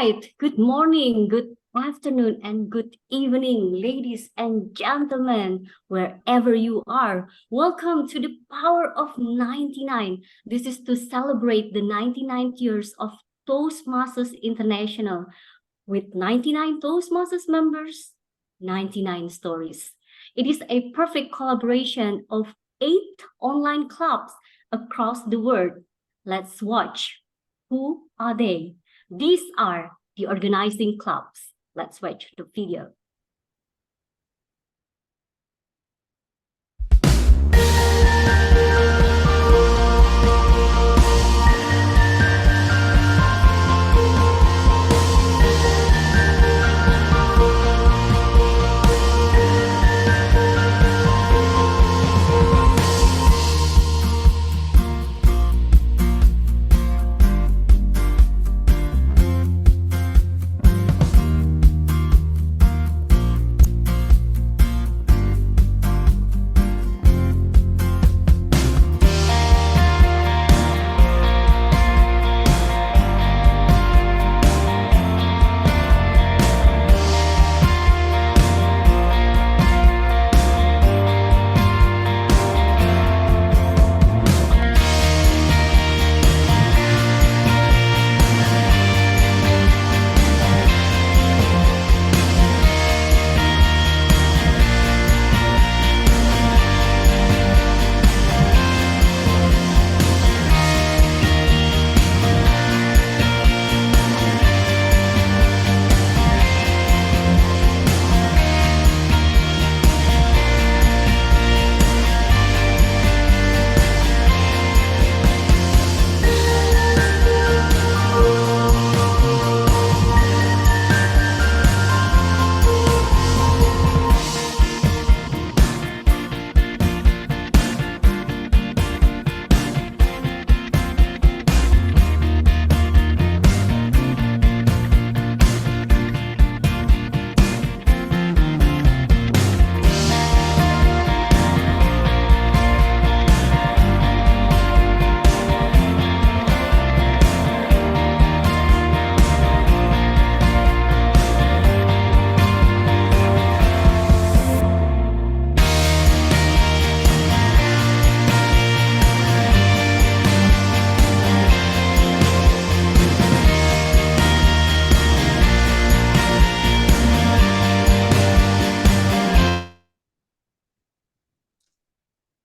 right. Good morning, good afternoon, and good evening, ladies and gentlemen, wherever you are. Welcome to the Power of 99. This is to celebrate the 99 years of Toastmasters International. With 99 Toastmasters members, 99 stories. It is a perfect collaboration of 8 online clubs across the world. Let's watch. Who are they? These are the organizing clubs. Let's watch the video.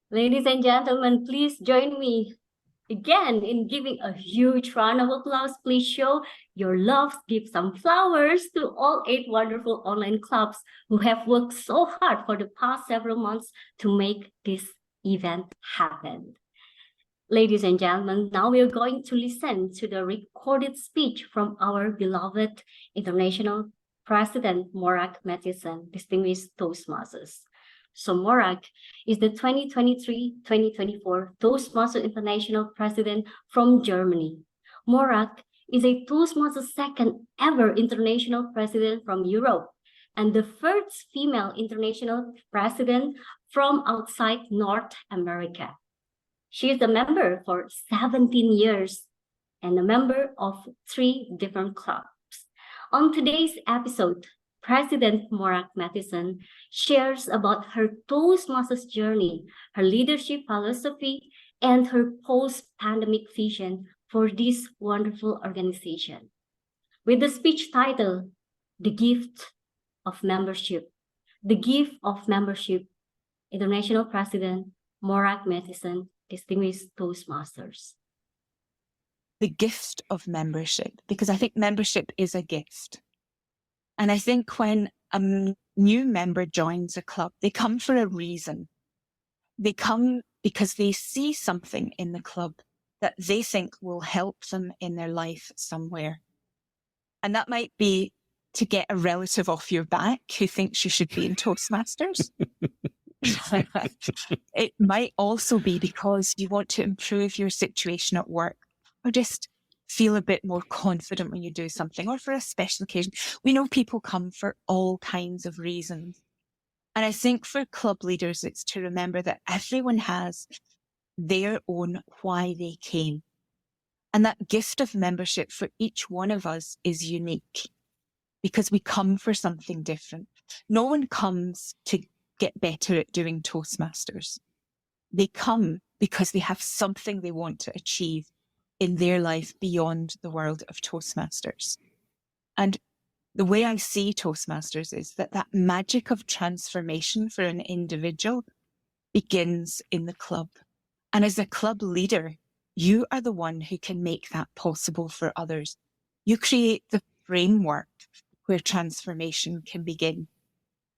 Ladies and gentlemen, please join me again in giving a huge round of applause. Please show your love, give some flowers to all 8 wonderful online clubs who have worked so hard for the past several months to make this event happen. Ladies and gentlemen, now we are going to listen to the recorded speech from our beloved International President Morak Mattison, Distinguished Toastmasters. So Morak is the 2023-2024 Toastmasters International President from Germany. Morak is a Toastmasters second ever international president from Europe and the first female international president from outside North America. She is a member for 17 years and a member of 3 different clubs. On today's episode, President Morak Mattison shares about her Toastmasters journey, her leadership philosophy, and her post-pandemic vision for this wonderful organization. With the speech title, The Gift of Membership. The Gift of Membership, International President Morak Mattison, Distinguished Toastmasters. The gift of membership, because I think membership is a gift. And I think when a new member joins a club, they come for a reason. They come because they see something in the club that they think will help them in their life somewhere. And that might be to get a relative off your back who thinks you should be in Toastmasters. It might also be because you want to improve your situation at work or just feel a bit more confident when you do something or for a special occasion. We know people come for all kinds of reasons. And I think for club leaders, it's to remember that everyone has their own why they came. And that gift of membership for each one of us is unique because we come for something different. No one comes to get better at doing Toastmasters. They come because they have something they want to achieve in their life beyond the world of Toastmasters. And the way I see Toastmasters is that that magic of transformation for an individual begins in the club. And as a club leader, you are the one who can make that possible for others. You create the framework where transformation can begin.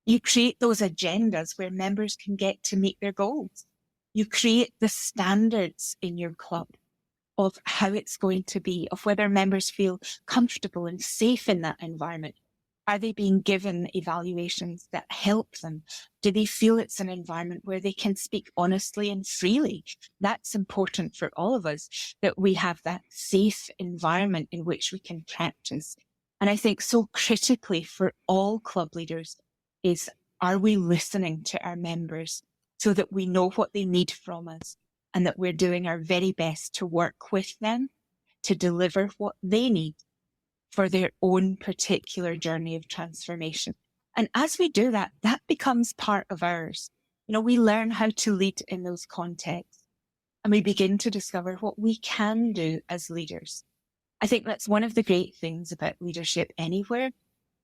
You create those agendas where members can get to meet their goals. You create the standards in your club of how it's going to be, of whether members feel comfortable and safe in that environment. Are they being given evaluations that help them? Do they feel it's an environment where they can speak honestly and freely? That's important for all of us, that we have that safe environment in which we can practice. And I think so critically for all club leaders is, are we listening to our members so that we know what they need from us and that we're doing our very best to work with them to deliver what they need for their own particular journey of transformation. And as we do that, that becomes part of ours. You know, we learn how to lead in those contexts and we begin to discover what we can do as leaders. I think that's one of the great things about leadership anywhere.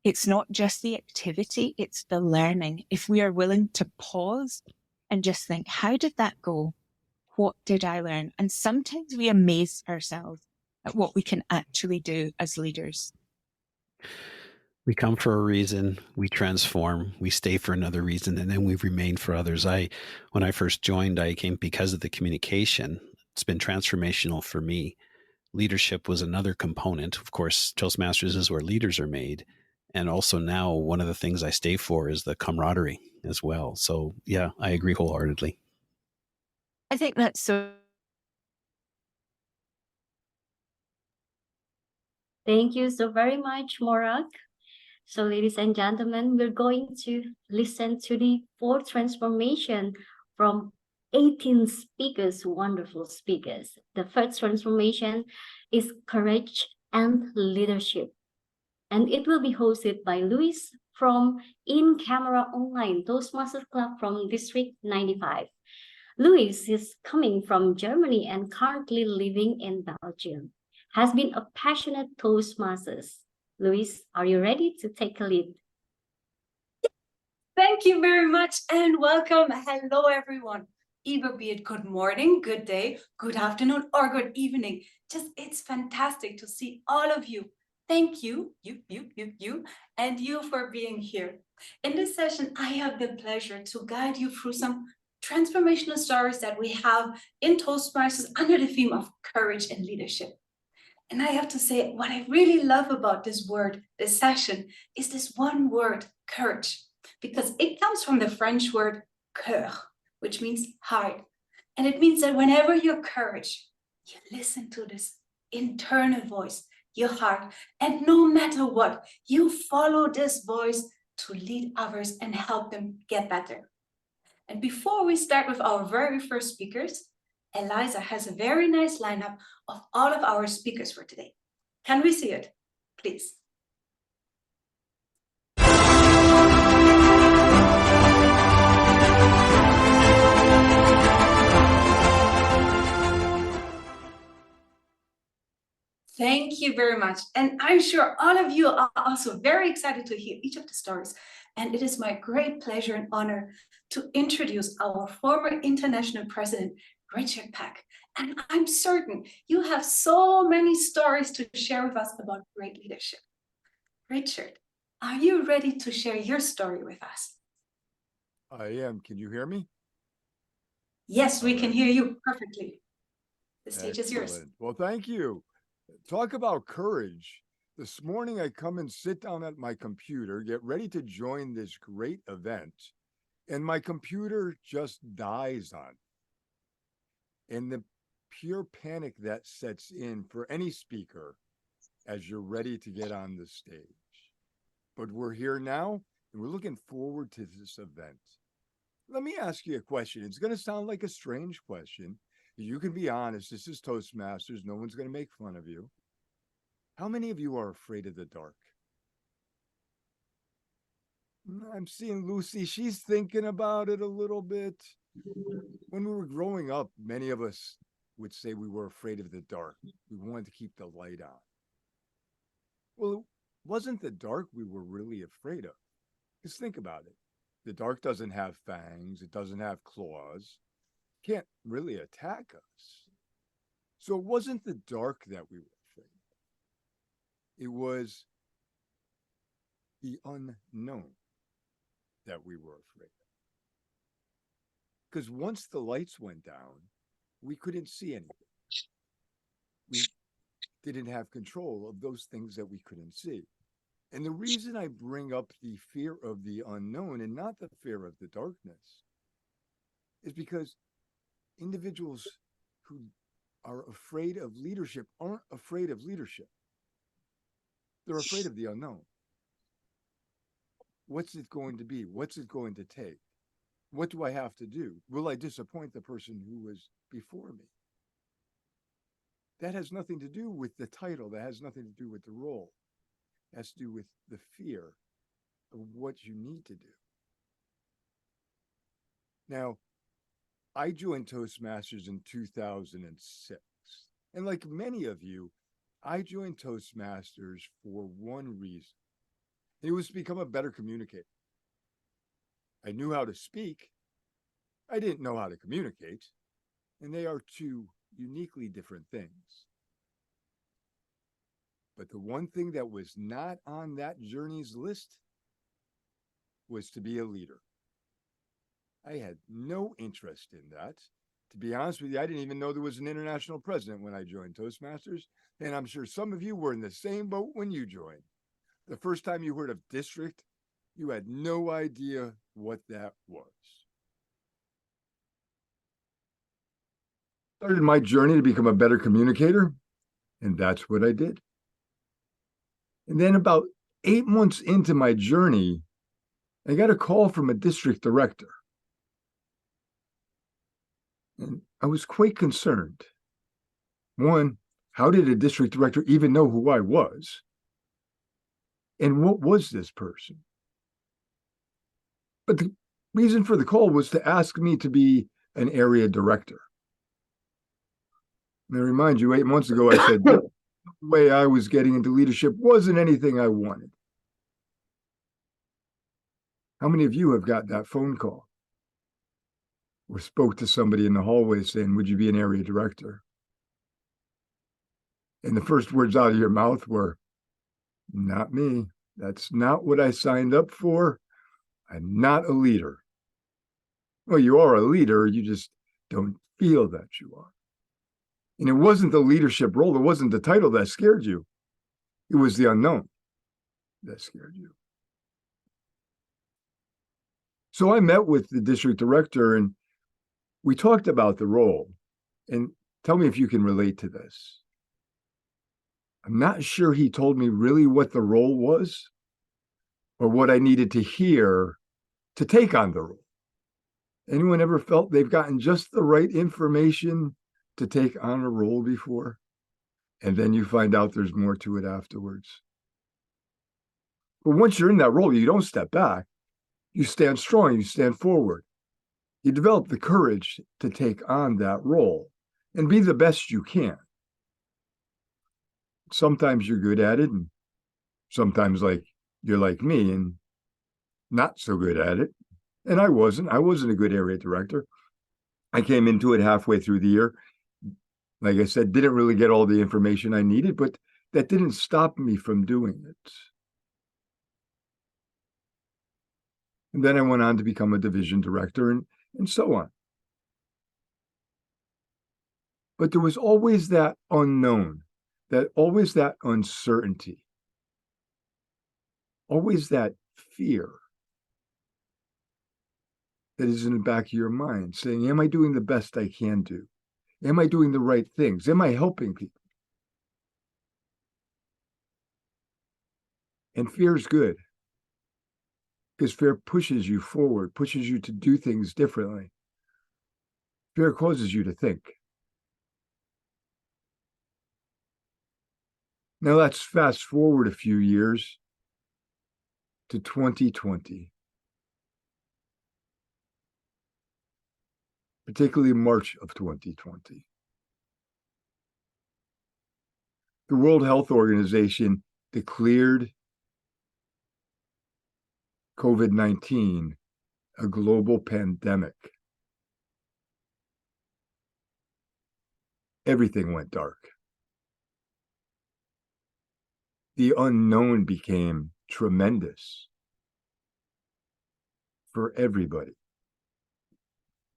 It's not just the activity, it's the learning. If we are willing to pause and just think, how did that go? What did I learn? And sometimes we amaze ourselves at what we can actually do as leaders. We come for a reason, we transform, we stay for another reason, and then we remain for others. When I first joined, I came because of the communication. It's been transformational for me. Leadership was another component. Of course, Toastmasters is where leaders are made. And also now, one of the things I stay for is the camaraderie as well. So yeah, I agree wholeheartedly. I think that's so. Thank you so very much, Morak. So, ladies and gentlemen, we're going to listen to the fourth transformation from 18 speakers, wonderful speakers. The first transformation is courage and leadership. And it will be hosted by Luis from In Camera Online Toastmasters Club from District 95. Luis is coming from Germany and currently living in Belgium. Has been a passionate Toastmasters. Luis, are you ready to take a lead? Thank you very much and welcome. Hello, everyone. Either be it good morning, good day, good afternoon, or good evening. It's fantastic to see all of you. Thank you, and you for being here. In this session, I have the pleasure to guide you through some transformational stories that we have in Toastmasters under the theme of courage and leadership. And I have to say, what I really love about this session, is this one word, courage, because it comes from the French word cœur, which means heart. And it means that whenever you're courage, you listen to this internal voice, your heart, and no matter what, you follow this voice to lead others and help them get better. And before we start with our very first speakers, Eliza has a very nice lineup of all of our speakers for today. Can we see it, please? Thank you very much. And I'm sure all of you are also very excited to hear each of the stories. And it is my great pleasure and honor to introduce our former international president, Richard Pack. And I'm certain you have so many stories to share with us about great leadership. Richard, are you ready to share your story with us? I am. Can you hear me? Yes, we can hear you perfectly. The stage is yours. Well, thank you. Talk about courage. This morning I come and sit down at my computer, get ready to join this great event, and my computer just dies on. And the pure panic that sets in for any speaker as you're ready to get on the stage. But we're here now, and we're looking forward to this event. Let me ask you a question. It's going to sound like a strange question, You can be honest. This is Toastmasters. No one's going to make fun of you. How many of you are afraid of the dark? I'm seeing Lucy. She's thinking about it a little bit. When we were growing up, many of us would say we were afraid of the dark. We wanted to keep the light on. Well, it wasn't the dark we were really afraid of. Just think about it. The dark doesn't have fangs. It doesn't have claws. It can't really attack us. So it wasn't the dark that we were afraid of. It was the unknown that we were afraid of. Because once the lights went down, we couldn't see anything. We didn't have control of those things that we couldn't see. And the reason I bring up the fear of the unknown and not the fear of the darkness is because individuals who are afraid of leadership aren't afraid of leadership. They're afraid of the unknown. What's it going to be? What's it going to take? What do I have to do? Will I disappoint the person who was before me? That has nothing to do with the title. That has nothing to do with the role. It has to do with the fear of what you need to do. Now, I joined Toastmasters in 2006. And like many of you, I joined Toastmasters for one reason. It was to become a better communicator. I knew how to speak. I didn't know how to communicate. And they are two uniquely different things. But the one thing that was not on that journey's list was to be a leader. I had no interest in that. To be honest with you, I didn't even know there was an international president when I joined Toastmasters. And I'm sure some of you were in the same boat when you joined. The first time you heard of district, you had no idea what that was. Started my journey to become a better communicator, and that's what I did. And then about 8 months into my journey, I got a call from a district director. And I was quite concerned. One, how did a district director even know who I was? And what was this person? But the reason for the call was to ask me to be an area director. And I remind you, 8 months ago, I said the way I was getting into leadership wasn't anything I wanted. How many of you have got that phone call or spoke to somebody in the hallway saying, would you be an area director? And the first words out of your mouth were, not me. That's not what I signed up for. I'm not a leader. Well, you are a leader. You just don't feel that you are. And it wasn't the leadership role. It wasn't the title that scared you. It was the unknown that scared you. So I met with the district director and we talked about the role. And tell me if you can relate to this. I'm not sure he told me really what the role was or what I needed to hear to take on the role. Anyone ever felt they've gotten just the right information to take on a role before? And then you find out there's more to it afterwards. But once you're in that role, you don't step back. You stand strong, you stand forward. You develop the courage to take on that role and be the best you can. Sometimes you're good at it, and sometimes you're like me and not so good at it. And I wasn't a good area director. I came into it halfway through the year. Like I said, didn't really get all the information I needed, but that didn't stop me from doing it. And then I went on to become a division director and so on. But there was always that unknown, always that uncertainty, always that fear that is in the back of your mind saying, am I doing the best I can do? Am I doing the right things? Am I helping people? And fear is good because fear pushes you forward, pushes you to do things differently. Fear causes you to think. Now let's fast forward a few years to 2020, particularly March of 2020. The World Health Organization declared COVID-19 a global pandemic. Everything went dark. The unknown became tremendous for everybody.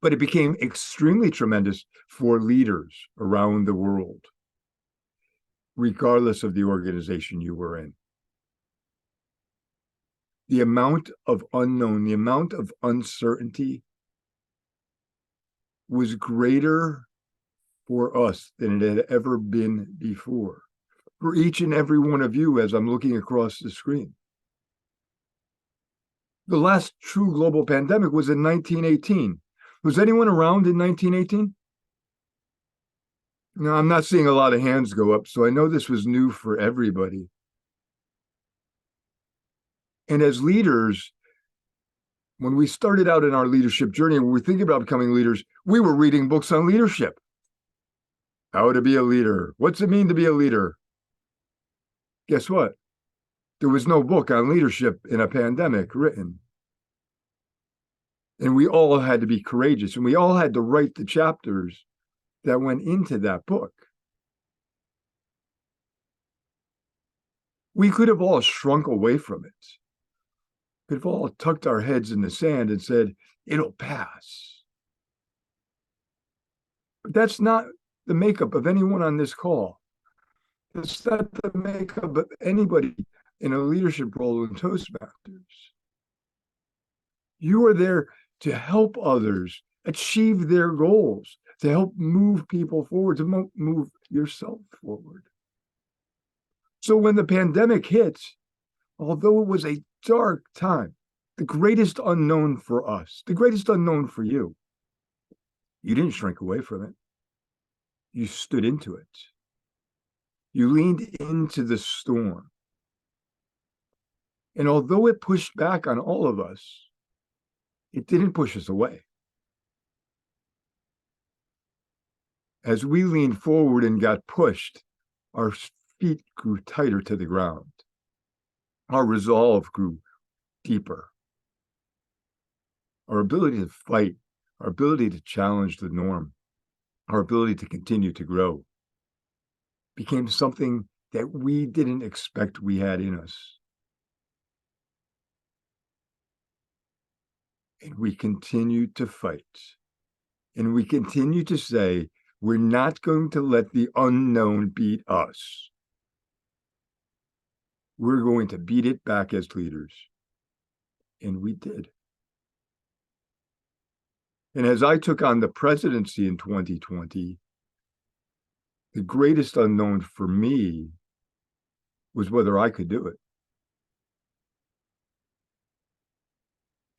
But it became extremely tremendous for leaders around the world, regardless of the organization you were in. The amount of unknown, the amount of uncertainty was greater for us than it had ever been before. For each and every one of you, as I'm looking across the screen. The last true global pandemic was in 1918. Was anyone around in 1918? No, I'm not seeing a lot of hands go up, so I know this was new for everybody. And as leaders, when we started out in our leadership journey, when we think about becoming leaders, we were reading books on leadership. How to be a leader. What's it mean to be a leader? Guess what? There was no book on leadership in a pandemic written. And we all had to be courageous, and we all had to write the chapters that went into that book. We could have all shrunk away from it. Could have all tucked our heads in the sand and said, it'll pass. But that's not the makeup of anyone on this call. It's not the makeup of anybody in a leadership role in Toastmasters. You are there to help others achieve their goals, to help move people forward, to move yourself forward. So when the pandemic hit, although it was a dark time, the greatest unknown for us, the greatest unknown for you, you didn't shrink away from it. You stood into it. You leaned into the storm. And although it pushed back on all of us, it didn't push us away. As we leaned forward and got pushed, our feet grew tighter to the ground. Our resolve grew deeper. Our ability to fight, our ability to challenge the norm, our ability to continue to grow became something that we didn't expect we had in us. And we continued to fight. And we continue to say, we're not going to let the unknown beat us. We're going to beat it back as leaders. And we did. And as I took on the presidency in 2020, the greatest unknown for me was whether I could do it.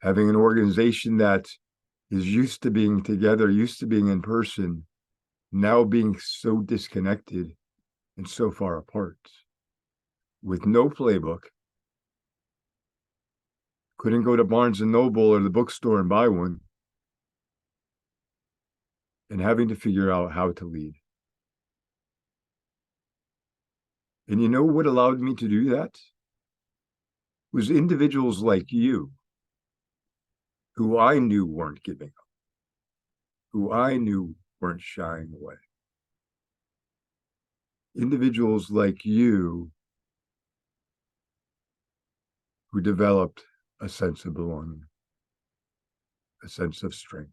Having an organization that is used to being together, used to being in person, now being so disconnected and so far apart, with no playbook, couldn't go to Barnes & Noble or the bookstore and buy one, and having to figure out how to lead. And you know what allowed me to do that? Was individuals like you, who I knew weren't giving up, who I knew weren't shying away. Individuals like you who developed a sense of belonging, a sense of strength.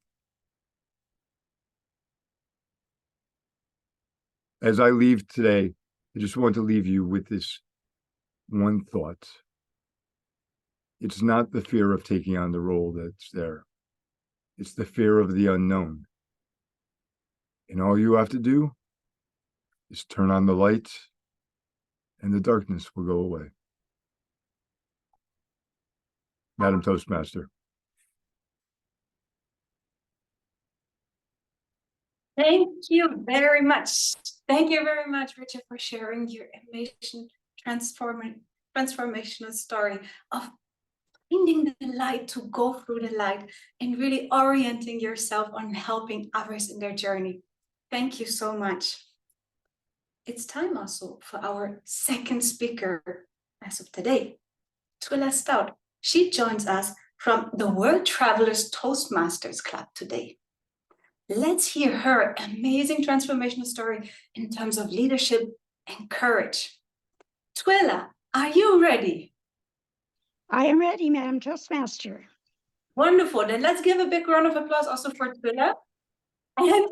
As I leave today, I just want to leave you with this one thought. It's not the fear of taking on the role that's there. It's the fear of the unknown. And all you have to do is turn on the light and the darkness will go away. Madam Toastmaster. Thank you very much. Thank you very much, Richard, for sharing your amazing transformational story of finding the light to go through the light and really orienting yourself on helping others in their journey. Thank you so much. It's time also for our second speaker as of today, Twila Stout. She joins us from the World Travelers Toastmasters Club today. Let's hear her amazing transformational story in terms of leadership and courage. Twila, are you ready? I am ready, Madam Toastmaster. Wonderful. Then let's give a big round of applause also for Twila. And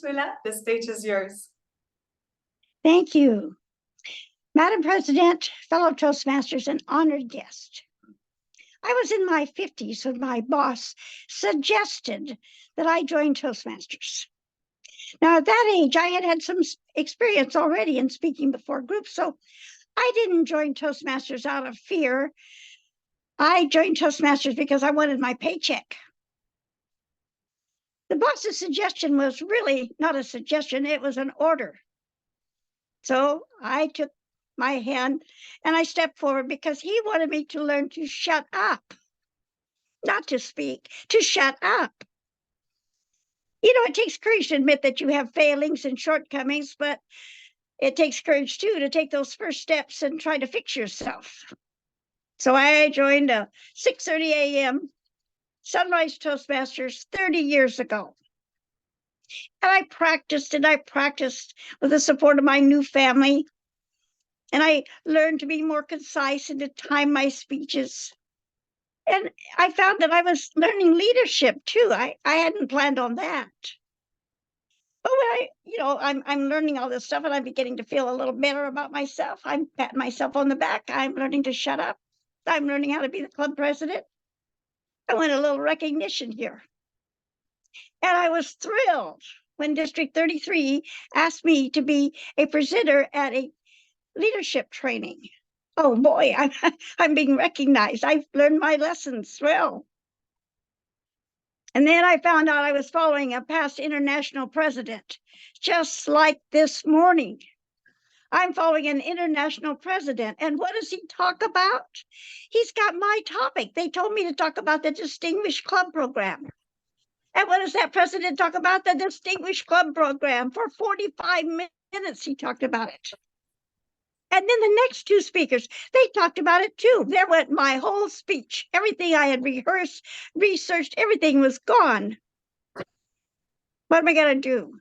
Twila, the stage is yours. Thank you. Madam President, fellow Toastmasters, and honored guest. I was in my 50s when my boss suggested that I join Toastmasters. Now, at that age, I had had some experience already in speaking before groups, so I didn't join Toastmasters out of fear. I joined Toastmasters because I wanted my paycheck. The boss's suggestion was really not a suggestion, it was an order. So I took my hand and I stepped forward because he wanted me to learn to shut up, not to speak, to shut up. You know, it takes courage to admit that you have failings and shortcomings, but it takes courage too to take those first steps and try to fix yourself. So I joined a 6:30 a.m. Sunrise Toastmasters 30 years ago. And I practiced with the support of my new family. And I learned to be more concise and to time my speeches. And I found that I was learning leadership too. I hadn't planned on that. But when I'm learning all this stuff and I'm beginning to feel a little better about myself. I'm patting myself on the back. I'm learning to shut up. I'm learning how to be the club president. I want a little recognition here. And I was thrilled when District 33 asked me to be a presenter at a leadership training. Oh boy, I'm being recognized. I've learned my lessons well. And then I found out I was following a past international president, just like this morning. I'm following an international president. And what does he talk about? He's got my topic. They told me to talk about the Distinguished Club Program. And what does that president talk about? The Distinguished Club Program. For 45 minutes, he talked about it. And then the next two speakers, they talked about it too. There went my whole speech. Everything I had rehearsed, researched, everything was gone. What am I going to do?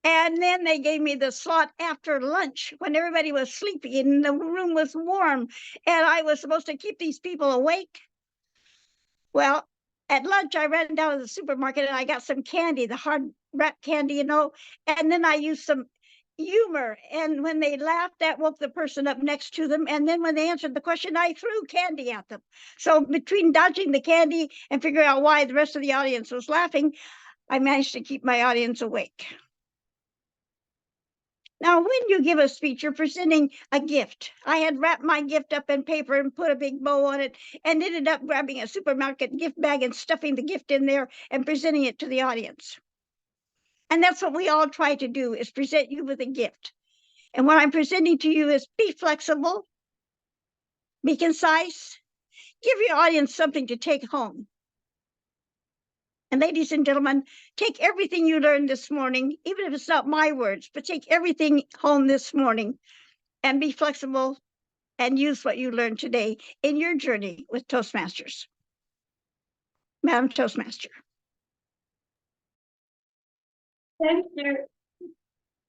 And then they gave me the slot after lunch when everybody was sleepy and the room was warm. And I was supposed to keep these people awake. Well, at lunch, I ran down to the supermarket and I got some candy, the hard wrap candy, and then I used some humor. And when they laughed, that woke the person up next to them. And then when they answered the question, I threw candy at them. So between dodging the candy and figuring out why the rest of the audience was laughing, I managed to keep my audience awake. Now, when you give a speech, you're presenting a gift. I had wrapped my gift up in paper and put a big bow on it and ended up grabbing a supermarket gift bag and stuffing the gift in there and presenting it to the audience. And that's what we all try to do, is present you with a gift. And what I'm presenting to you is be flexible, be concise, give your audience something to take home. And ladies and gentlemen, take everything you learned this morning, even if it's not my words, but take everything home this morning and be flexible and use what you learned today in your journey with Toastmasters. Madam Toastmaster. Thank you.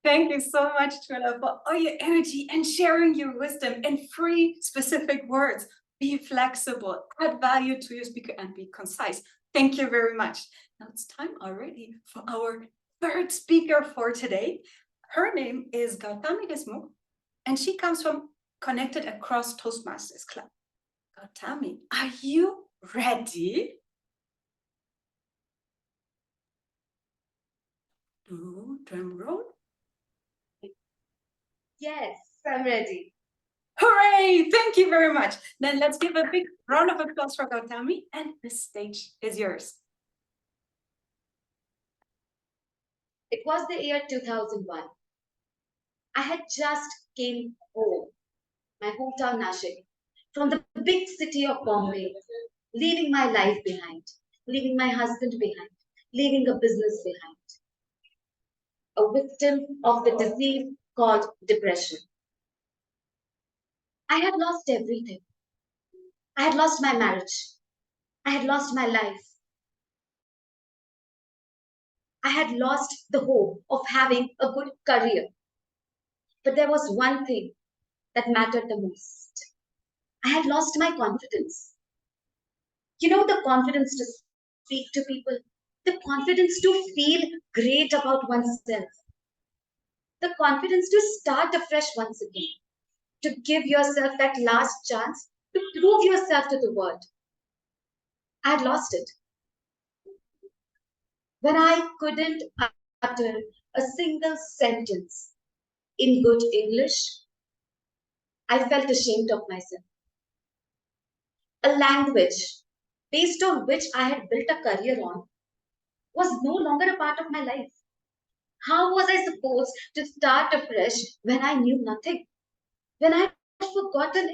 Thank you so much, Twila, for all your energy and sharing your wisdom in 3 specific words. Be flexible, add value to your speaker, and be concise. Thank you very much. Now it's time already for our 3rd speaker for today. Her name is Gautami Desmukh, and she comes from Connected Across Toastmasters Club. Gautami, are you ready? Drum roll. Yes, I'm ready. Hooray! Thank you very much. Then let's give a big round of applause for Gautami, and the stage is yours. It was the year 2001. I had just came home, my hometown Nashik, from the big city of Bombay, leaving my life behind, leaving my husband behind, leaving a business behind, a victim of the disease called depression. I had lost everything. I had lost my marriage. I had lost my life. I had lost the hope of having a good career. But there was one thing that mattered the most. I had lost my confidence. You know, the confidence to speak to people, the confidence to feel great about oneself, the confidence to start afresh once again, to give yourself that last chance to prove yourself to the world. I had lost it. When I couldn't utter a single sentence in good English, I felt ashamed of myself. A language based on which I had built a career on was no longer a part of my life. How was I supposed to start afresh when I knew nothing? When I had forgotten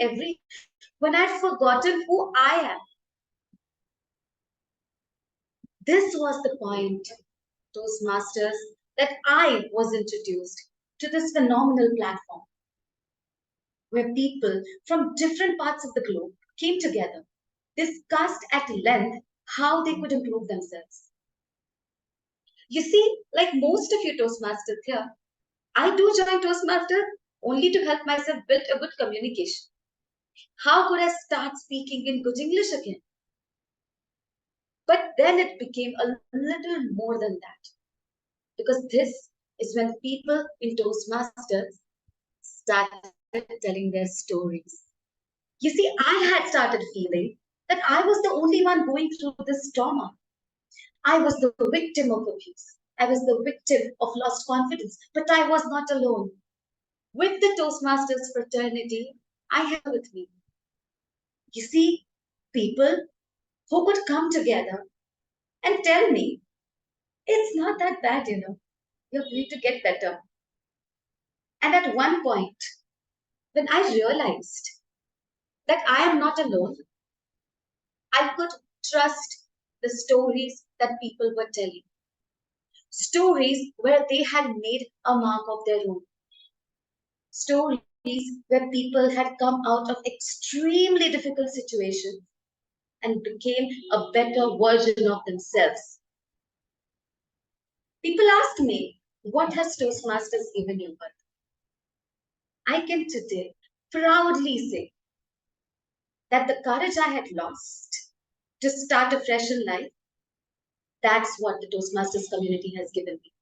when I had forgotten who I am? This was the point, Toastmasters, that I was introduced to this phenomenal platform where people from different parts of the globe came together, discussed at length how they could improve themselves. You see, like most of you Toastmasters here, I do join Toastmasters only to help myself build a good communication. How could I start speaking in good English again? But then it became a little more than that. Because this is when people in Toastmasters started telling their stories. You see, I had started feeling that I was the only one going through this trauma. I was the victim of abuse. I was the victim of lost confidence, but I was not alone. With the Toastmasters fraternity, I had with me. You see, people who could come together and tell me, it's not that bad, you know, you're going to get better. And at one point, when I realized that I am not alone, I could trust the stories that people were telling. Stories where they had made a mark of their own. Stories where people had come out of extremely difficult situations and became a better version of themselves. People ask me, what has Toastmasters given you? But I can today proudly say that the courage I had lost to start afresh in life, that's what the Toastmasters community has given me.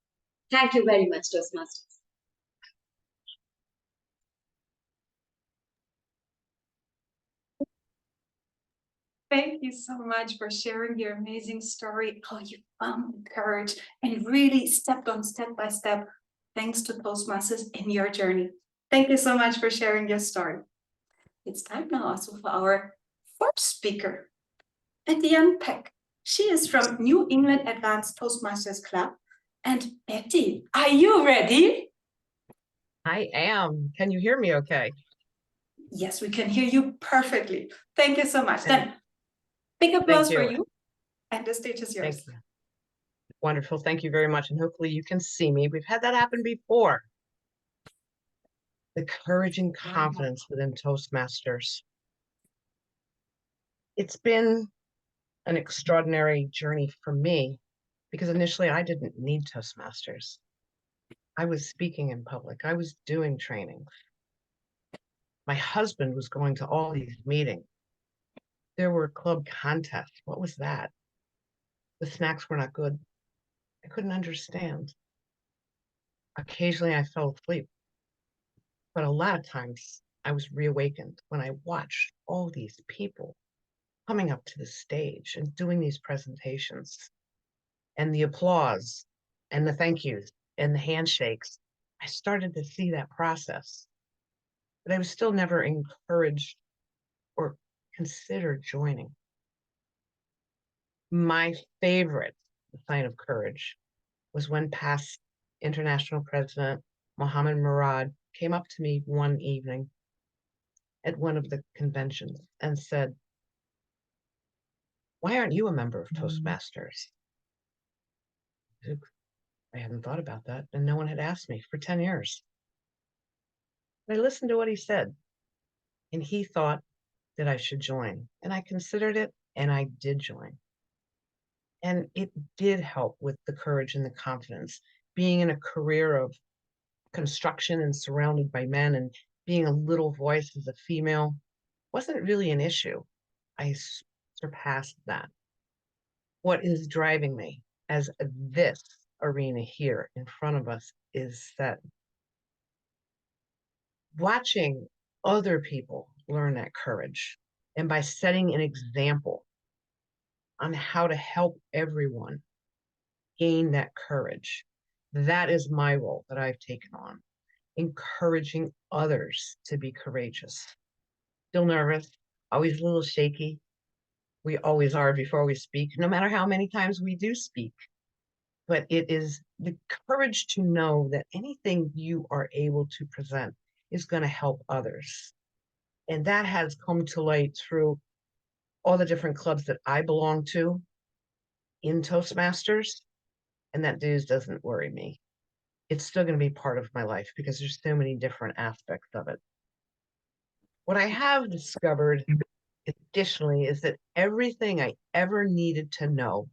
Thank you very much, Toastmasters. Thank you so much for sharing your amazing story, how you found the courage and really stepped on step by step, thanks to Toastmasters in your journey. Thank you so much for sharing your story. It's time now also for our fourth speaker, Etienne Peck. She is from New England Advanced Toastmasters Club. And Betty, are you ready? I am. Can you hear me okay? Yes, we can hear you perfectly. Thank you so much. Then, big applause for you. And the stage is yours. Thank you. Wonderful. Thank you very much. And hopefully you can see me. We've had that happen before. The courage and confidence within Toastmasters. It's been an extraordinary journey for me because initially I didn't need Toastmasters. I was speaking in public. I was doing training. My husband was going to all these meetings. There were club contests. What was that? The snacks were not good. I couldn't understand. Occasionally I fell asleep, but a lot of times I was reawakened when I watched all these people coming up to the stage and doing these presentations and the applause and the thank yous and the handshakes. I started to see that process, but I was still never encouraged or considered joining. My favorite sign of courage was when past International President Mohammed Murad came up to me one evening at one of the conventions and said, "Why aren't you a member of Toastmasters?" I hadn't thought about that, and no one had asked me for 10 years. I listened to what he said, and he thought that I should join, and I considered it, and I did join. And it did help with the courage and the confidence. Being in a career of construction and surrounded by men and being a little voice as a female wasn't really an issue. I surpassed that. What is driving me as this arena here in front of us is that watching other people learn that courage, and by setting an example on how to help everyone gain that courage, that is my role that I've taken on, encouraging others to be courageous. Still nervous, always a little shaky. We always are before we speak, no matter how many times we do speak. But it is the courage to know that anything you are able to present is going to help others. And that has come to light through all the different clubs that I belong to in Toastmasters. And that dues doesn't worry me. It's still going to be part of my life because there's so many different aspects of it. What I have discovered additionally is that everything I ever needed to know,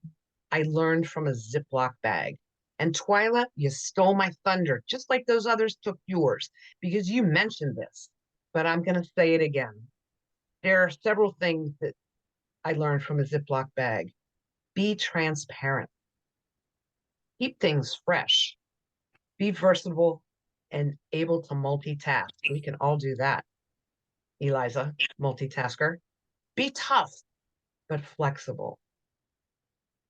I learned from a Ziploc bag. And Twyla, you stole my thunder, just like those others took yours, because you mentioned this, but I'm going to say it again. There are several things that I learned from a Ziploc bag. Be transparent. Keep things fresh. Be versatile and able to multitask. We can all do that. Eliza, multitasker. Be tough, but flexible.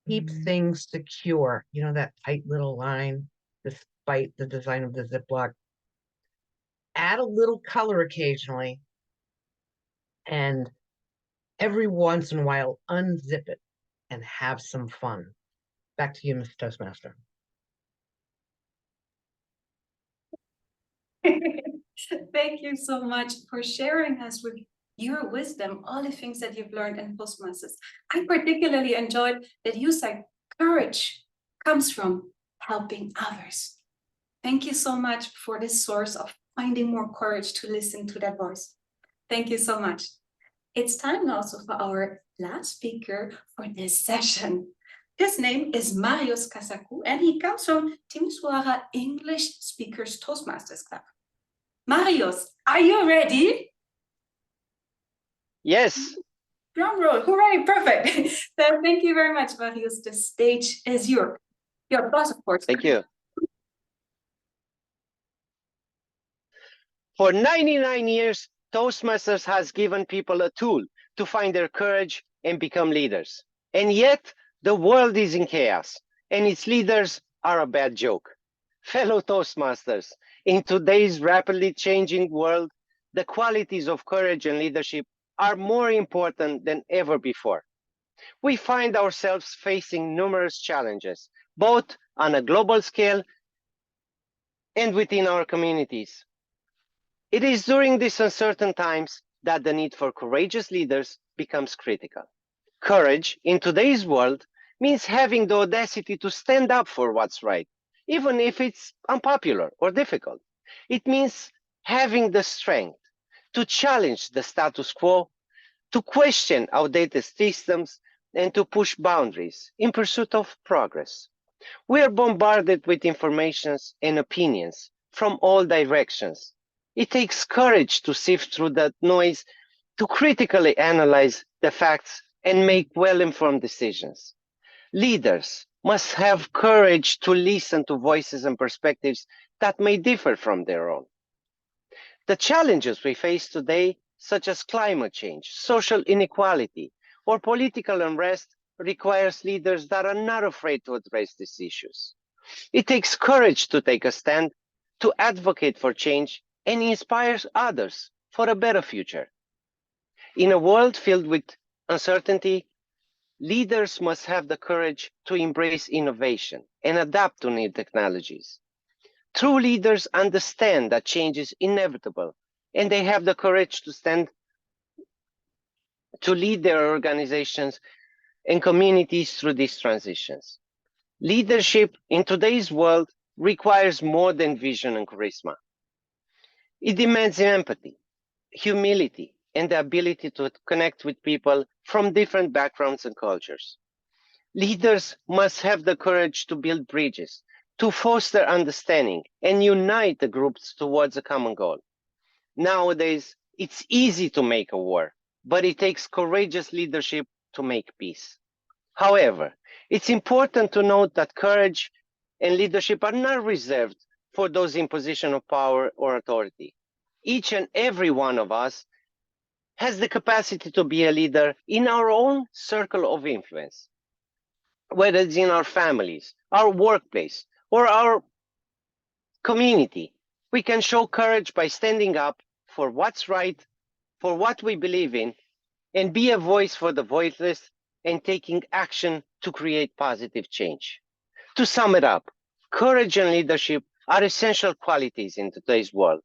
Keep things secure. You know, that tight little line, despite the design of the Ziploc. Add a little color occasionally, and every once in a while, unzip it and have some fun. Back to you, Mr. Toastmaster. Thank you so much for sharing us with your wisdom, all the things that you've learned in Toastmasters. I particularly enjoyed that you said courage comes from helping others. Thank you so much for this source of finding more courage to listen to that voice. Thank you so much. It's time also for our last speaker for this session. His name is Marius Kasaku, and he comes from Timisoara English Speakers Toastmasters Club. Marius, are you ready? Yes. Drum roll, hooray, perfect. So thank you very much, Marius. The stage is yours. Your boss, of course. Thank you. For 99 years, Toastmasters has given people a tool to find their courage and become leaders. And yet, the world is in chaos, and its leaders are a bad joke. Fellow Toastmasters, in today's rapidly changing world, the qualities of courage and leadership are more important than ever before. We find ourselves facing numerous challenges, both on a global scale and within our communities. It is during these uncertain times that the need for courageous leaders becomes critical. Courage in today's world means having the audacity to stand up for what's right, even if it's unpopular or difficult. It means having the strength to challenge the status quo, to question outdated systems, and to push boundaries in pursuit of progress. We are bombarded with information and opinions from all directions. It takes courage to sift through that noise, to critically analyze the facts and make well-informed decisions. Leaders must have courage to listen to voices and perspectives that may differ from their own. The challenges we face today, such as climate change, social inequality, or political unrest, requires leaders that are not afraid to address these issues. It takes courage to take a stand, to advocate for change, and inspire others for a better future. In a world filled with uncertainty, leaders must have the courage to embrace innovation and adapt to new technologies. True leaders understand that change is inevitable, and they have the courage to lead their organizations and communities through these transitions. Leadership in today's world requires more than vision and charisma. It demands empathy, humility, and the ability to connect with people from different backgrounds and cultures. Leaders must have the courage to build bridges, to foster understanding, and unite the groups towards a common goal. Nowadays, it's easy to make a war, but it takes courageous leadership to make peace. However, it's important to note that courage and leadership are not reserved for those in position of power or authority. Each and every one of us has the capacity to be a leader in our own circle of influence, whether it's in our families, our workplace, or our community. We can show courage by standing up for what's right, for what we believe in, and be a voice for the voiceless and taking action to create positive change. To sum it up, courage and leadership are essential qualities in today's world.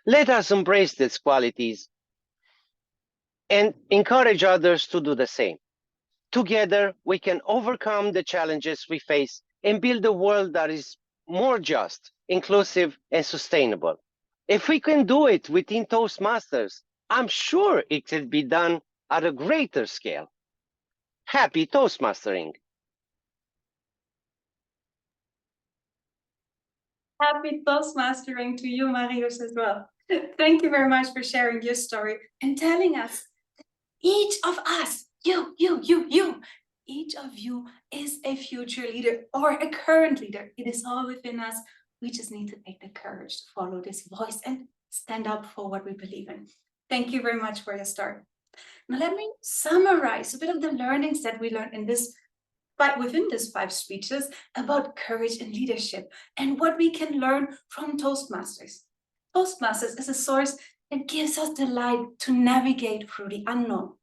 Let us embrace these qualities and encourage others to do the same. Together, we can overcome the challenges we face and build a world that is more just, inclusive, and sustainable. If we can do it within Toastmasters, I'm sure it can be done at a greater scale. Happy Toastmastering! Happy Toastmastering to you, Marius, as well. Thank you very much for sharing your story and telling us each of us, each of you is a future leader or a current leader. It is all within us. We just need to take the courage to follow this voice and stand up for what we believe in. Thank you very much for your story. Now let me summarize a bit of the learnings that we learned in this, but within these 5 speeches about courage and leadership and what we can learn from Toastmasters. Toastmasters is a source that gives us the light to navigate through the unknown.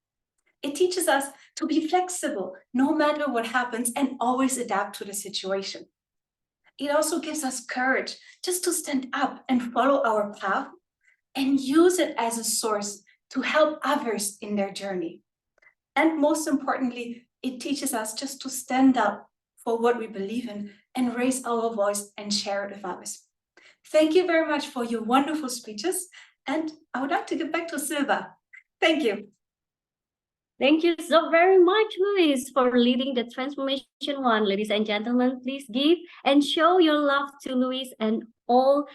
It teaches us to be flexible no matter what happens and always adapt to the situation. It also gives us courage just to stand up and follow our path and use it as a source to help others in their journey. And most importantly, it teaches us just to stand up for what we believe in and raise our voice and share it with others. Thank you very much for your wonderful speeches. And I would like to get back to Silva. Thank you. Thank you so very much, Luis, for leading the transformation one. Ladies and gentlemen, please give and show your love to Luis and all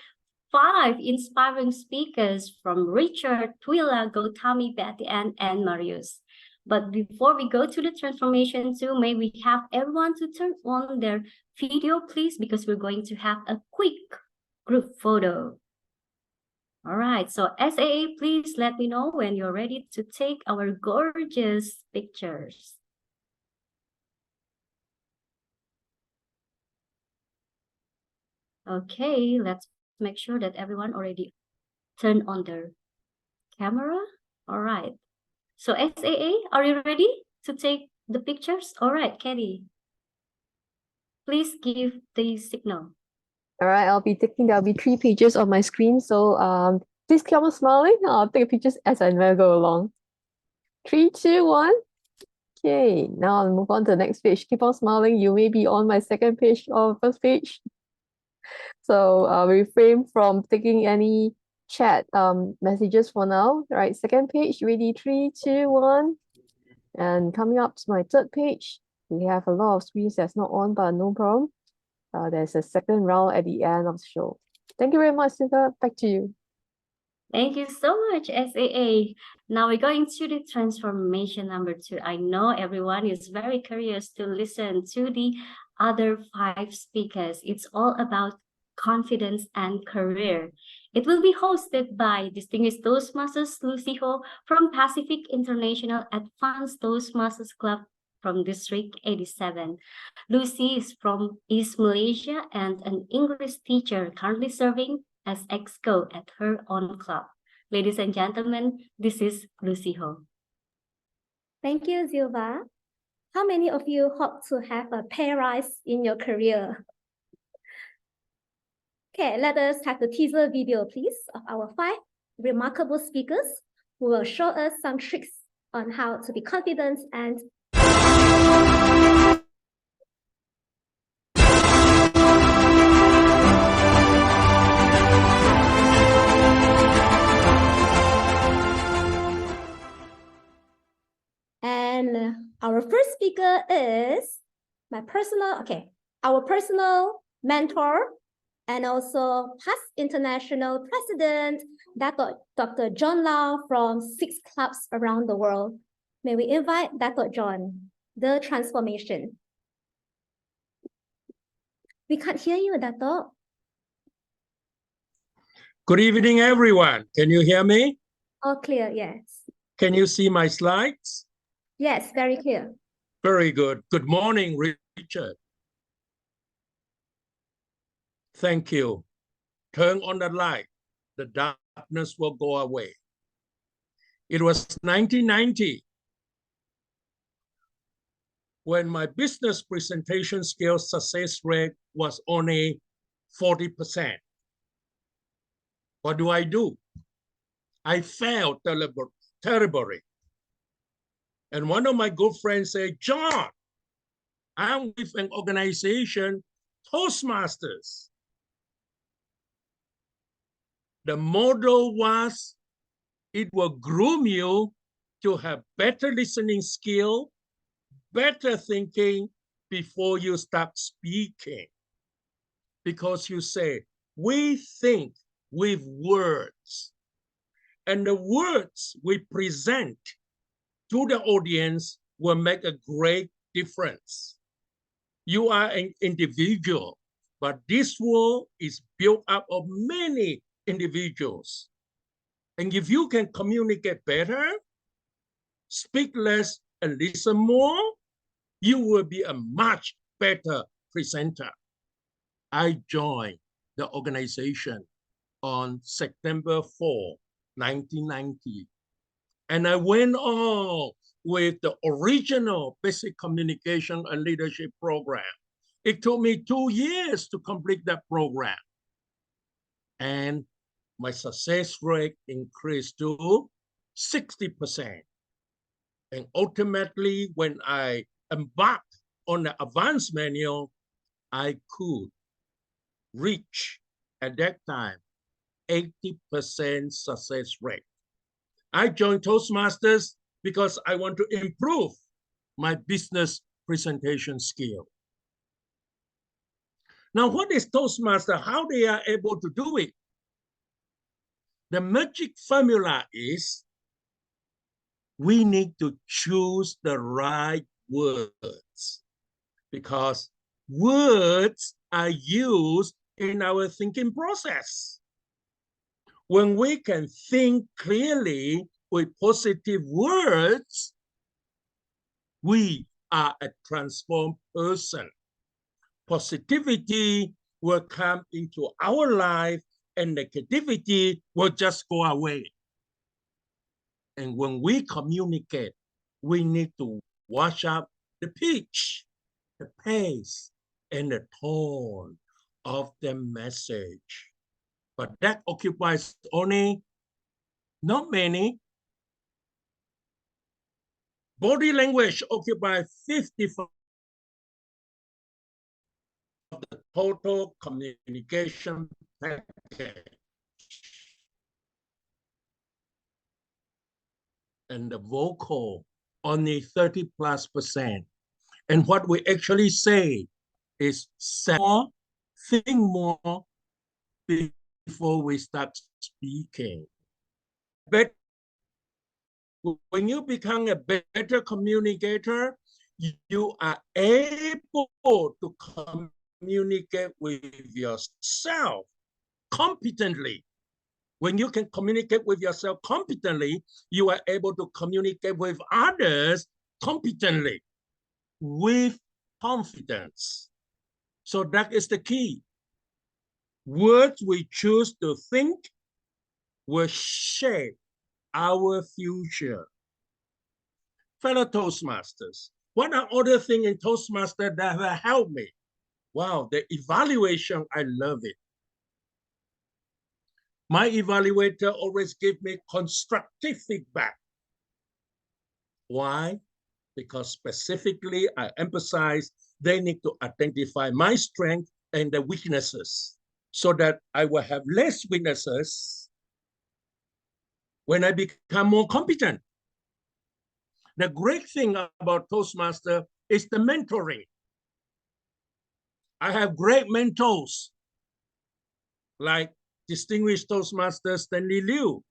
5 inspiring speakers from Richard, Twila, Gautami, Betty, and Marius. But before we go to the transformation 2, may we have everyone to turn on their video, please, because we're going to have a quick group photo. All right, so SAA, please let me know when you're ready to take our gorgeous pictures. Okay, let's make sure that everyone already turned on their camera. All right, so SAA, are you ready to take the pictures? All right, Kelly, please give the signal. All right, there'll be 3 pages on my screen. So please keep on smiling. I'll take pictures as I go along. 3, 2, 1. Okay, now I'll move on to the next page. Keep on smiling. You may be on my second page or first page. So refrain from taking any chat messages for now. All right, second page. Ready, 3, 2, 1. And coming up to my third page, we have a lot of screens that's not on, but no problem. There's a second round at the end of the show. Thank you very much, Siva. Back to you. Thank you so much, SAA. Now we're going to the transformation number 2. I know everyone is very curious to listen to the other 5 speakers. It's all about confidence and career. It will be hosted by distinguished Toastmasters Lucy Ho from Pacific International Advanced Toastmasters Club from District 87. Lucy is from East Malaysia and an English teacher currently serving as EXCO at her own club. Ladies and gentlemen, this is Lucy Ho. Thank you, Silva. How many of you hope to have a pay rise in your career? Okay, let us have the teaser video, please, of our 5 remarkable speakers who will show us some tricks on how to be confident and our first speaker is our personal mentor and also past international president, Dr. John Lau from 6 clubs around the world. May we invite Dr. John, the transformation. We can't hear you, Dato. Good evening, everyone. Can you hear me? All clear, yes. Can you see my slides? Yes, very clear. Very good. Good morning, Richard. Thank you. Turn on the light. The darkness will go away. It was 1990 when my business presentation skills success rate was only 40%. What do? I failed terribly. And one of my good friends said, John, I'm with an organization, Toastmasters. The model was, it will groom you to have better listening skill, better thinking before you start speaking. Because you say, we think with words. And the words we present to the audience will make a great difference. You are an individual, but this world is built up of many individuals. And if you can communicate better, speak less and listen more, you will be a much better presenter. I joined the organization on September 4, 1990. And I went on with the original basic communication and leadership program. It took me 2 years to complete that program. And my success rate increased to 60%. And ultimately, when I embarked on the advanced manual, I could reach, at that time, 80% success rate. I joined Toastmasters because I want to improve my business presentation skill. Now, what is Toastmaster? How they are able to do it? The magic formula is we need to choose the right words because words are used in our thinking process. When we can think clearly with positive words, we are a transformed person. Positivity will come into our life and negativity will just go away. And when we communicate, we need to watch out the pitch, the pace, and the tone of the message. But that occupies only not many. Body language occupies 55% of the total communication package. And the vocal, only 30+%. And what we actually say is say more, think more before we start speaking. But when you become a better communicator, you are able to communicate with yourself competently. When you can communicate with yourself competently, you are able to communicate with others competently, with confidence. So that is the key. Words we choose to think will shape our future. Fellow Toastmasters, what are other things in Toastmasters that have helped me? Wow, the evaluation, I love it. My evaluator always give me constructive feedback. Why? Because specifically I emphasize they need to identify my strength and the weaknesses so that I will have less weaknesses when I become more competent. The great thing about Toastmaster is the mentoring. I have great mentors like distinguished Toastmaster Stanley Liu,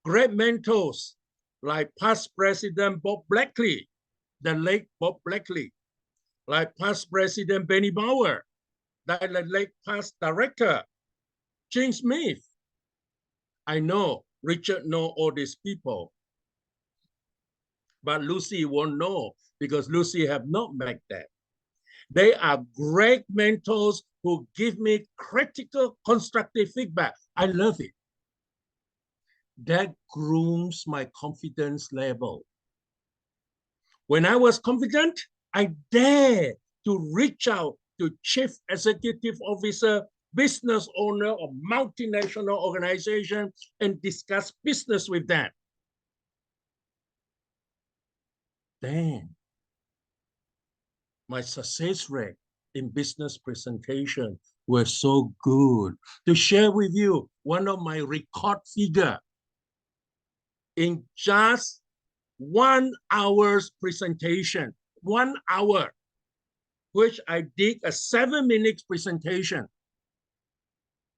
great mentors like past President Bob Blackley, the late Bob Blackley, like past President Benny Bauer, the late past director James Smith. I know Richard know all these people, but Lucy won't know because Lucy have not met them. They are great mentors who give me critical, constructive feedback. I love it. That grooms my confidence level. When I was confident, I dared to reach out to chief executive officer, business owner of multinational organization and discuss business with them. Then my success rate in business presentation were so good. To share with you one of my record figure, in just 1 hour's presentation, 1 hour, which I did a 7-minute presentation.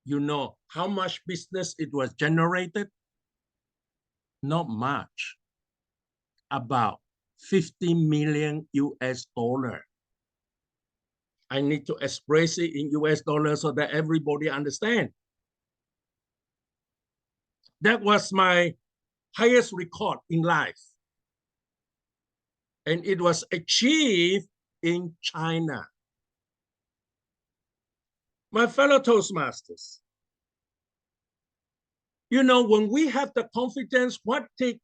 You know how much business it was generated? Not much, about 50 million US dollar. I need to express it in US dollars so that everybody understand. That was my highest record in life. And it was achieved in China. My fellow Toastmasters, you know, when we have the confidence, what did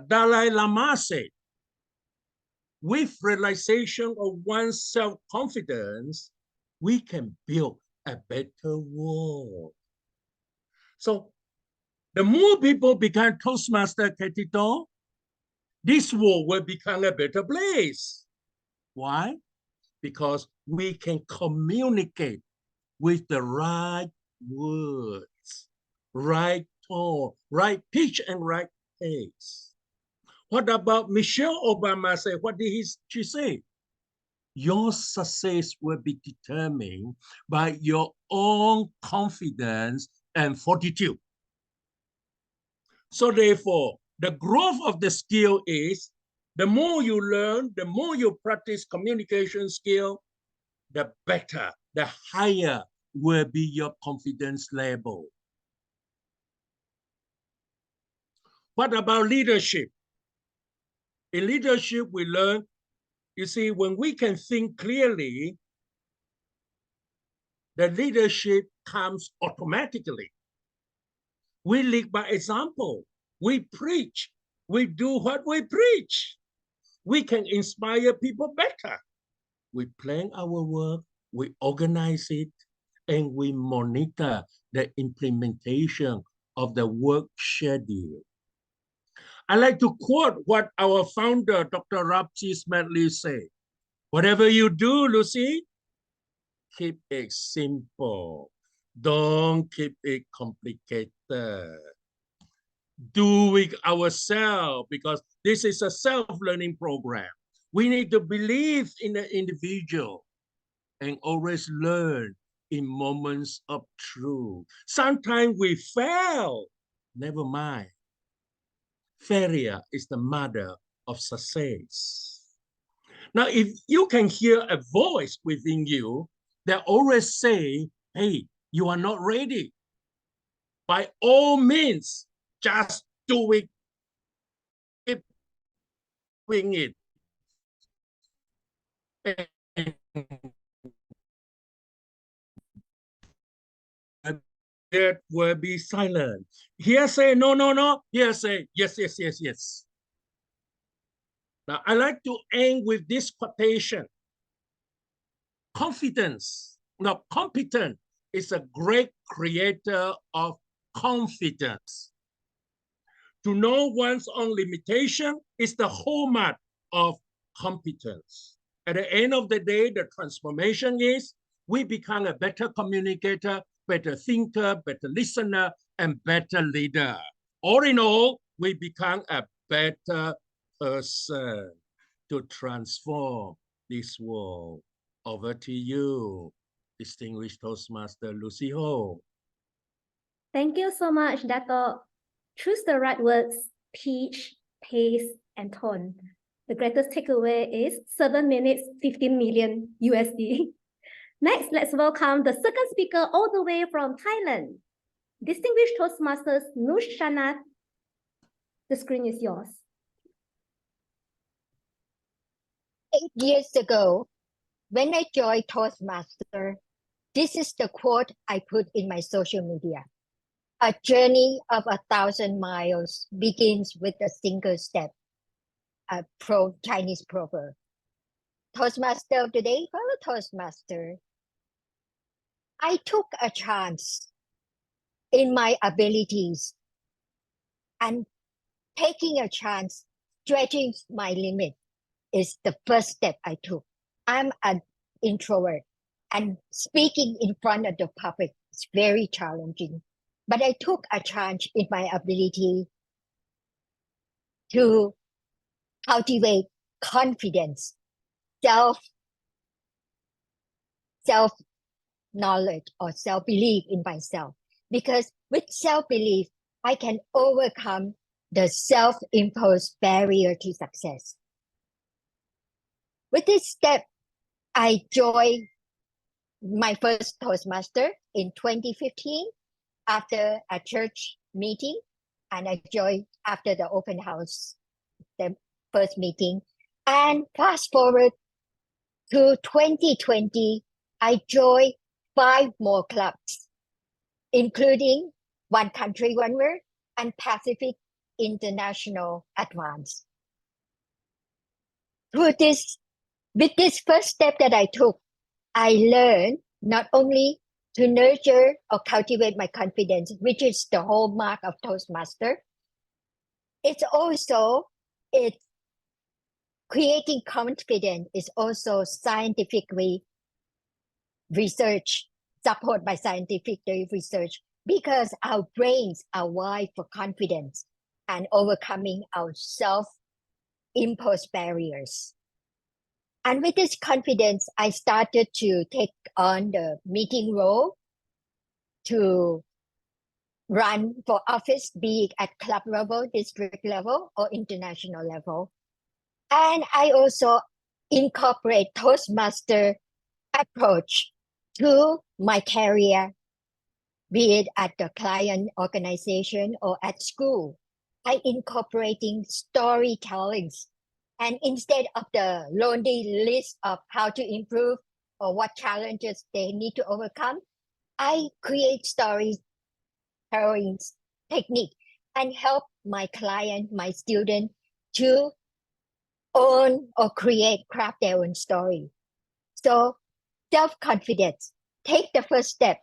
Dalai Lama say? With realization of one's self-confidence, we can build a better world. So the more people become Toastmaster Ketito, this world will become a better place. Why? Because we can communicate with the right words, right tone, right pitch, and right pace. What about Michelle Obama say? What did she say? Your success will be determined by your own confidence and fortitude. So therefore, the growth of the skill is the more you learn, the more you practice communication skill, the better, the higher will be your confidence level. What about leadership? In leadership, we learn, you see, when we can think clearly, the leadership comes automatically. We lead by example. We preach. We do what we preach. We can inspire people better. We plan our work, we organize it, and we monitor the implementation of the work schedule. I like to quote what our founder, Dr. Rapchi Smedley said. Whatever you do, Lucy, keep it simple. Don't keep it complicated. Do it ourselves because this is a self-learning program. We need to believe in the individual and always learn in moments of truth. Sometimes we fail. Never mind. Failure is the mother of success. Now, if you can hear a voice within you that always say, hey, you are not ready, by all means, just do it. Keep doing it. That will be silent. Here say, no, no, no. Here say, yes, yes, yes, yes. Now, I like to end with this quotation. Confidence, no, competent is a great creator of confidence. To know one's own limitation is the hallmark of competence. At the end of the day, the transformation is we become a better communicator, better thinker, better listener, and better leader. All in all, we become a better person to transform this world. Over to you, distinguished Toastmaster Lucy Ho. Thank you so much, Dato. Choose the right words, pitch, pace, and tone. The greatest takeaway is 7 minutes, 15 million USD. Next, let's welcome the second speaker all the way from Thailand. Distinguished Toastmasters Nush Shanat, the screen is yours. 8 years ago, when I joined Toastmasters, this is the quote I put in my social media. A journey of 1,000 miles begins with a single step. A Chinese proverb. Toastmaster of the day, fellow Toastmaster. I took a chance in my abilities and taking a chance, stretching my limit is the first step I took. I'm an introvert and speaking in front of the public is very challenging. But I took a chance in my ability to cultivate confidence, self-knowledge or self-belief in myself. Because with self-belief, I can overcome the self-imposed barrier to success. With this step, I joined my first Toastmaster in 2015 after a church meeting, and I joined after the open house, the first meeting. And fast forward to 2020, I joined 5 more clubs, including One Country, One Word and Pacific International Advanced. With this first step that I took, I learned not only to nurture or cultivate my confidence, which is the hallmark of Toastmaster. It's creating confidence is also scientifically research, supported by scientific research, because our brains are wired for confidence and overcoming our self-imposed barriers. And with this confidence, I started to take on the meeting role to run for office, be it at club level, district level, or international level. And I also incorporate Toastmaster approach to my career, be it at the client organization or at school. I incorporating storytellings. And instead of the lonely list of how to improve or what challenges they need to overcome, I create stories, telling technique, and help my client, my student to own or craft their own story. So self-confidence, take the first step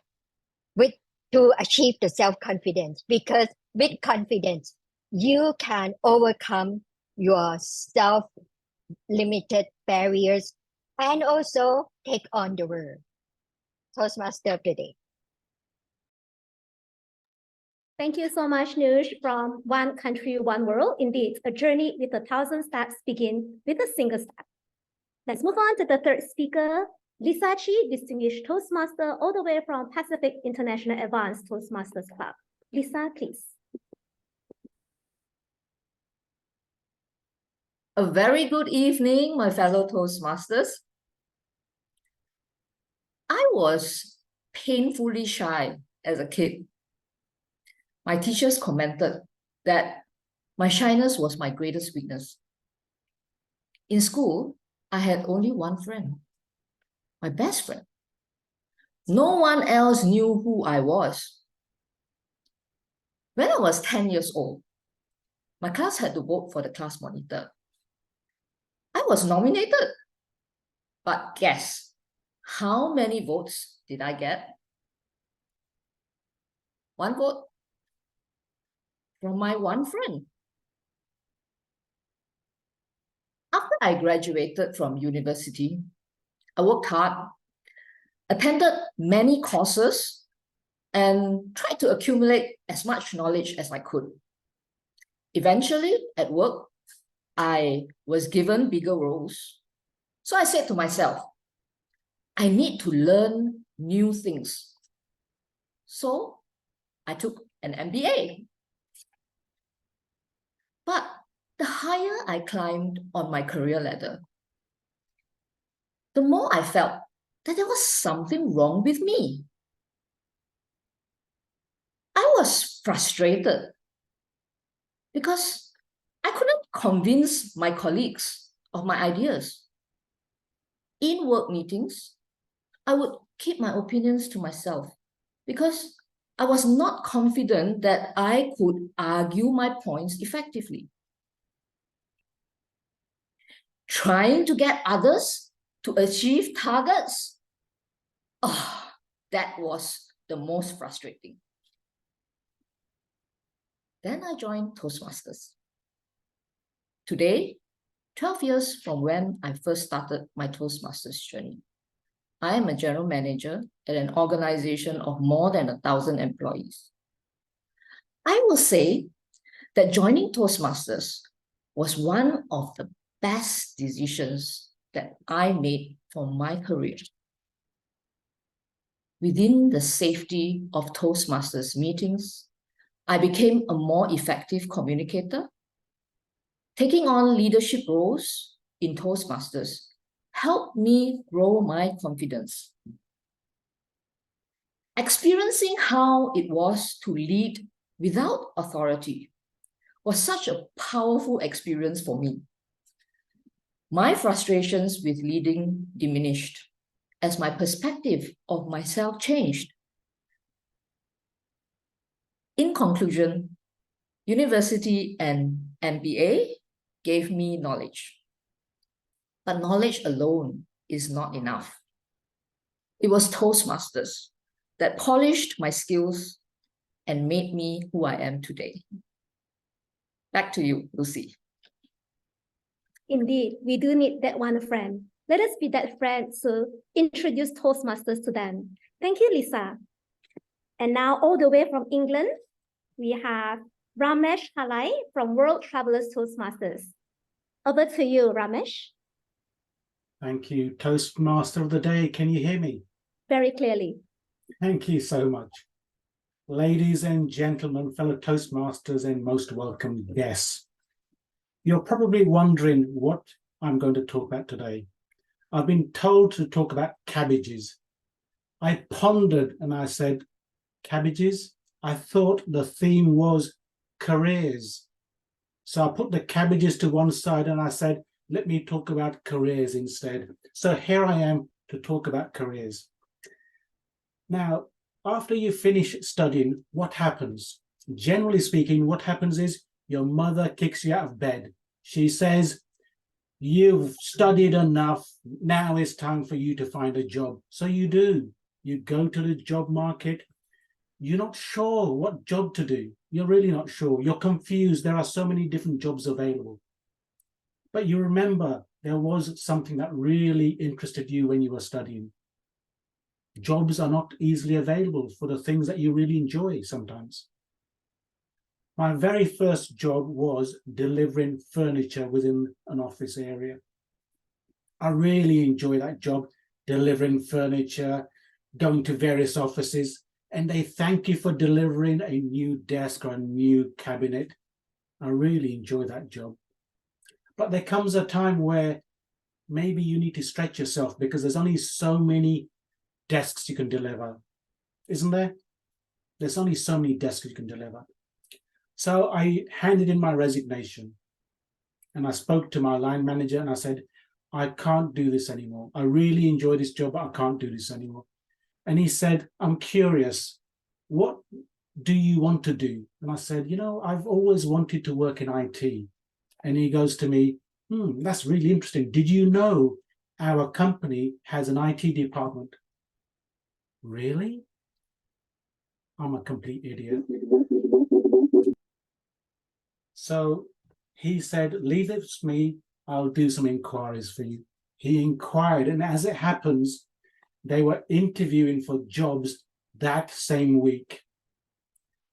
to achieve the self-confidence, because with confidence, you can overcome your self-limited barriers and also take on the world. Toastmaster of the day. Thank you so much, Nush, from One Country, One World. Indeed, a journey with 1,000 steps begin with a single step. Let's move on to the third speaker, Lisa Chi, Distinguished Toastmaster, all the way from Pacific International Advanced Toastmasters Club. Lisa, please. A very good evening, my fellow Toastmasters. I was painfully shy as a kid. My teachers commented that my shyness was my greatest weakness. In school, I had only one friend, my best friend. No one else knew who I was. When I was 10 years old, my class had to vote for the class monitor. I was nominated, but guess how many votes did I get? 1 vote, from my one friend. After I graduated from university, I worked hard, attended many courses, and tried to accumulate as much knowledge as I could. Eventually, at work, I was given bigger roles. So I said to myself, I need to learn new things. So I took an MBA. But the higher I climbed on my career ladder, the more I felt that there was something wrong with me. I was frustrated because I couldn't convince my colleagues of my ideas. In work meetings, I would keep my opinions to myself because I was not confident that I could argue my points effectively. Trying to get others to achieve targets, that was the most frustrating. Then I joined Toastmasters. Today, 12 years from when I first started my Toastmasters journey, I am a general manager at an organization of more than 1,000 employees. I will say that joining Toastmasters was one of the best decisions that I made for my career. Within the safety of Toastmasters meetings, I became a more effective communicator. Taking on leadership roles in Toastmasters helped me grow my confidence. Experiencing how it was to lead without authority was such a powerful experience for me. My frustrations with leading diminished as my perspective of myself changed. In conclusion, university and MBA gave me knowledge. But knowledge alone is not enough. It was Toastmasters that polished my skills and made me who I am today. Back to you, Lucy. Indeed, we do need that one friend. Let us be that friend to introduce Toastmasters to them. Thank you, Lisa. And now all the way from England, we have Ramesh Halai from World Travelers Toastmasters. Over to you, Ramesh. Thank you. Toastmaster of the day, can you hear me? Very clearly. Thank you so much. Ladies and gentlemen, fellow Toastmasters and most welcome guests. You're probably wondering what I'm going to talk about today. I've been told to talk about cabbages. I pondered and I said, cabbages? I thought the theme was careers. So I put the cabbages to one side and I said, let me talk about careers instead. So here I am to talk about careers. Now, after you finish studying, what happens? Generally speaking, what happens is your mother kicks you out of bed. She says, you've studied enough. Now it's time for you to find a job. So you do. You go to the job market. You're not sure what job to do. You're really not sure. You're confused. There are so many different jobs available. But you remember there was something that really interested you when you were studying. Jobs are not easily available for the things that you really enjoy sometimes. My very first job was delivering furniture within an office area. I really enjoy that job, delivering furniture, going to various offices, and they thank you for delivering a new desk or a new cabinet. I really enjoy that job. But there comes a time where maybe you need to stretch yourself because there's only so many desks you can deliver, isn't there? There's only so many desks you can deliver. So I handed in my resignation and I spoke to my line manager and I said, I can't do this anymore. I really enjoy this job, but I can't do this anymore. And he said, I'm curious, what do you want to do? And I said, you know, I've always wanted to work in IT. And he goes to me, that's really interesting. Did you know our company has an IT department? Really? I'm a complete idiot. So he said, leave it to me, I'll do some inquiries for you. He inquired, and as it happens, they were interviewing for jobs that same week.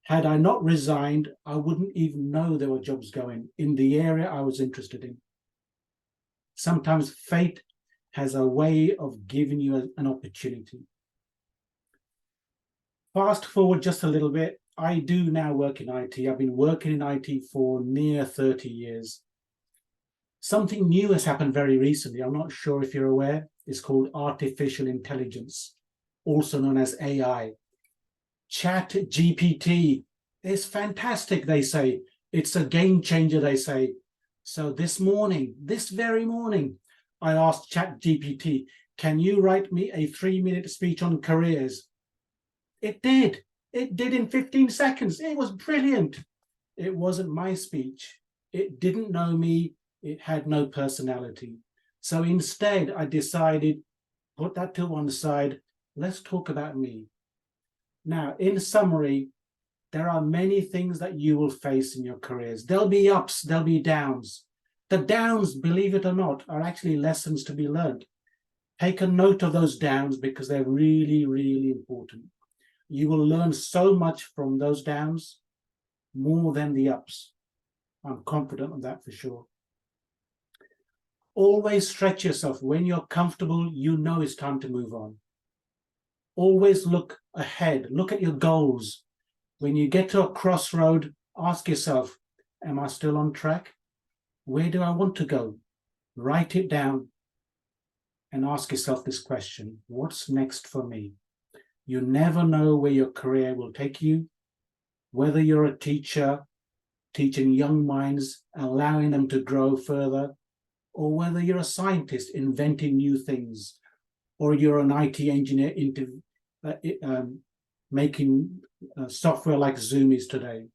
Had I not resigned, I wouldn't even know there were jobs going in the area I was interested in. Sometimes fate has a way of giving you an opportunity. Fast forward just a little bit. I do now work in IT. I've been working in IT for near 30 years. Something new has happened very recently. I'm not sure if you're aware. It's called artificial intelligence, also known as AI. Chat GPT is fantastic, they say. It's a game changer, they say. So this very morning, I asked Chat GPT, can you write me a 3-minute speech on careers? It did. It did in 15 seconds. It was brilliant. It wasn't my speech. It didn't know me. It had no personality. So instead, I decided, put that to one side. Let's talk about me. Now, in summary, there are many things that you will face in your careers. There'll be ups, there'll be downs. The downs, believe it or not, are actually lessons to be learned. Take a note of those downs because they're really, really important. You will learn so much from those downs, more than the ups. I'm confident of that for sure. Always stretch yourself. When you're comfortable, you know it's time to move on. Always look ahead. Look at your goals. When you get to a crossroad, ask yourself, am I still on track? Where do I want to go? Write it down and ask yourself this question: what's next for me? You never know where your career will take you, whether you're a teacher, teaching young minds, allowing them to grow further, or whether you're a scientist inventing new things, or you're an IT engineer making software like Zoom is today,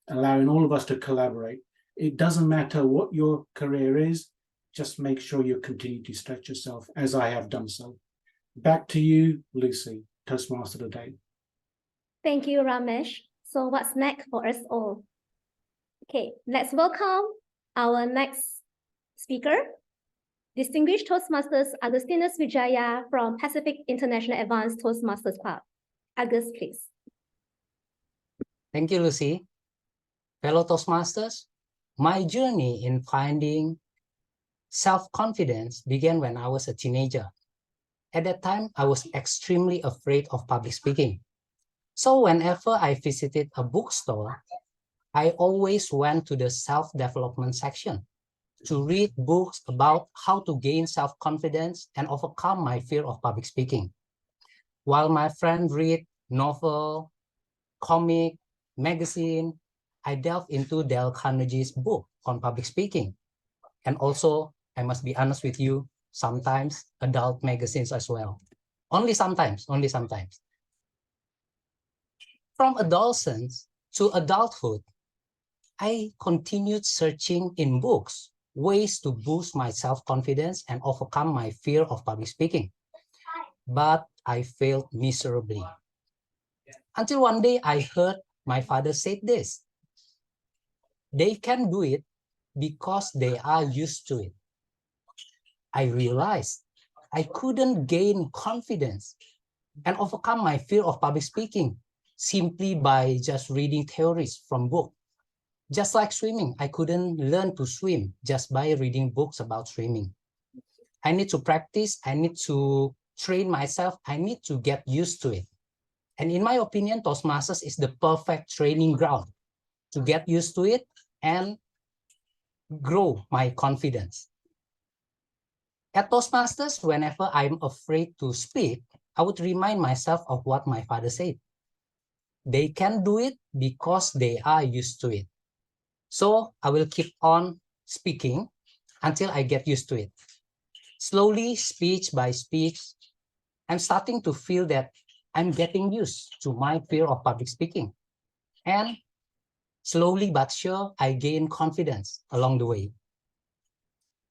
allowing all of us to collaborate. It doesn't matter what your career is, just make sure you continue to stretch yourself, as I have done so. Back to you, Lucy, Toastmaster today. Thank you, Ramesh. So what's next for us all? Okay, let's welcome our next speaker, Distinguished Toastmasters Agustinus Wijaya from Pacific International Advanced Toastmasters Club. Agus, please. Thank you, Lucy. Fellow Toastmasters, my journey in finding self-confidence began when I was a teenager. At that time, I was extremely afraid of public speaking. So whenever I visited a bookstore, I always went to the self-development section to read books about how to gain self-confidence and overcome my fear of public speaking. While my friend read novel, comic, magazine, I delved into Dale Carnegie's book on public speaking. And also, I must be honest with you, sometimes adult magazines as well. Only sometimes, only sometimes. From adolescence to adulthood, I continued searching in books ways to boost my self-confidence and overcome my fear of public speaking. But I failed miserably. Until one day I heard my father say this: they can do it because they are used to it. I realized I couldn't gain confidence and overcome my fear of public speaking simply by just reading theories from books. Just like swimming, I couldn't learn to swim just by reading books about swimming. I need to practice, I need to train myself, I need to get used to it. And in my opinion, Toastmasters is the perfect training ground to get used to it and grow my confidence. At Toastmasters, whenever I'm afraid to speak, I would remind myself of what my father said. They can do it because they are used to it. So I will keep on speaking until I get used to it. Slowly, speech by speech, I'm starting to feel that I'm getting used to my fear of public speaking. And slowly but sure, I gain confidence along the way.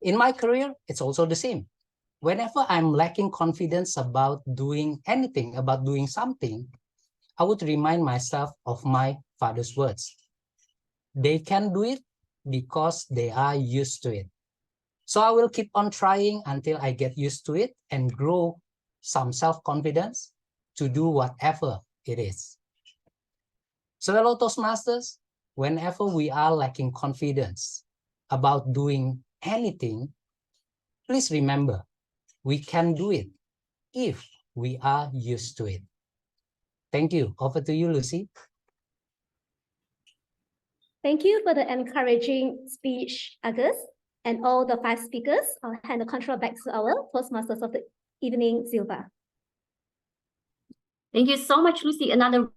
In my career, it's also the same. Whenever I'm lacking confidence about doing anything, about doing something, I would remind myself of my father's words. They can do it because they are used to it. So I will keep on trying until I get used to it and grow some self-confidence to do whatever it is. So hello, Toastmasters. Whenever we are lacking confidence about doing anything, please remember, we can do it if we are used to it. Thank you. Over to you, Lucy. Thank you for the encouraging speech, August, and all the 5 speakers. I'll hand the control back to our Toastmasters of the evening, Zilva. Thank you so much, Lucy. Another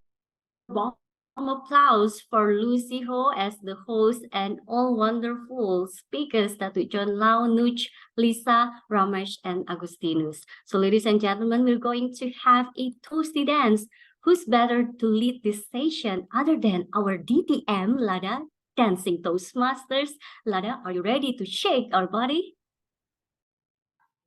warm applause for Lucy Ho as the host and all wonderful speakers, Datu John Lau, Nuch, Lisa, Ramesh, and Agustinus. So ladies and gentlemen, we're going to have a toasty dance. Who's better to lead this session other than our DTM, Lada, Dancing Toastmasters? Lada, are you ready to shake our body?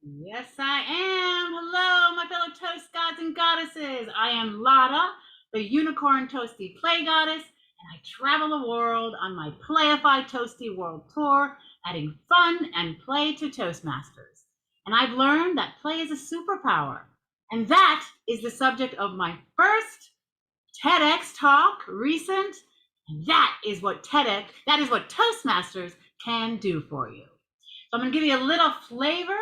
Yes, I am. Hello, my fellow Toast gods and goddesses. I am Lada, the Unicorn Toasty Play Goddess, and I travel the world on my Playify Toasty World Tour, adding fun and play to Toastmasters. And I've learned that play is a superpower. And that is the subject of my first TEDx talk, recent. And that is what Toastmasters can do for you. So I'm going to give you a little flavor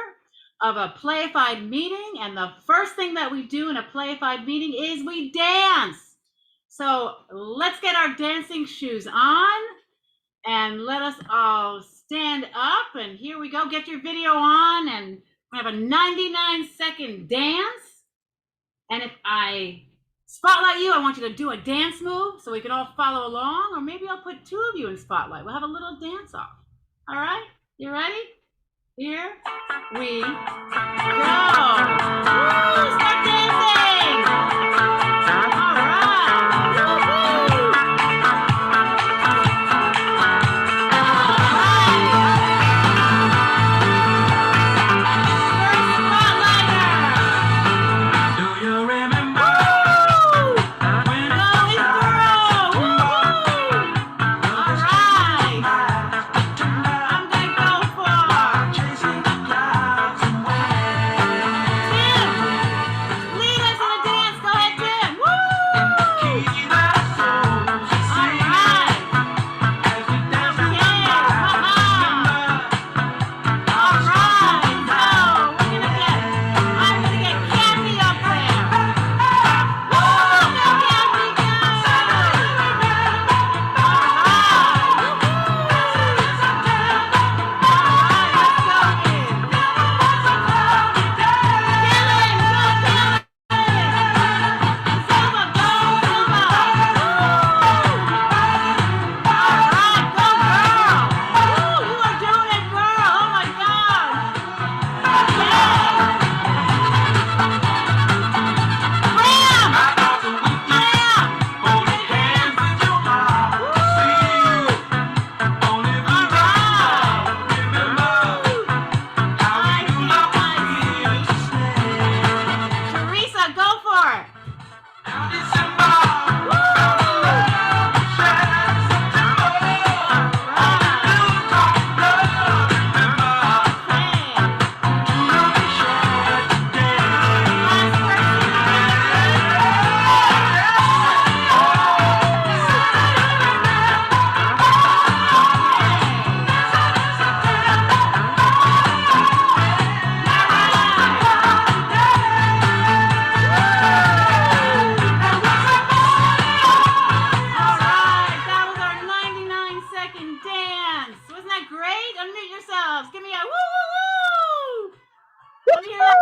of a Playified meeting, and the first thing that we do in a Playified meeting is we dance. So let's get our dancing shoes on and let us all stand up, and here we go. Get your video on, and we have a 99-second dance. And if I spotlight you, I want you to do a dance move so we can all follow along, or maybe I'll put 2 of you in spotlight. We'll have a little dance off. All right, you ready? Here we go. Woo, start dancing. All right. Woo-hoo. Do you remember when I was a girl? Woo-hoo. All right. I'm gonna go for chasing the clouds away. Tim, lead us in a dance. Go ahead, Tim. Woo! Keep our souls singing. All right. As we dance in the night. All right. So I'm gonna get Kathy up there. Woo! Go, Kathy, go! Teresa, go for it. All right, that was our 99-second dance. Wasn't that great? Unmute yourselves. Give me a woo woo woo. Let me hear that.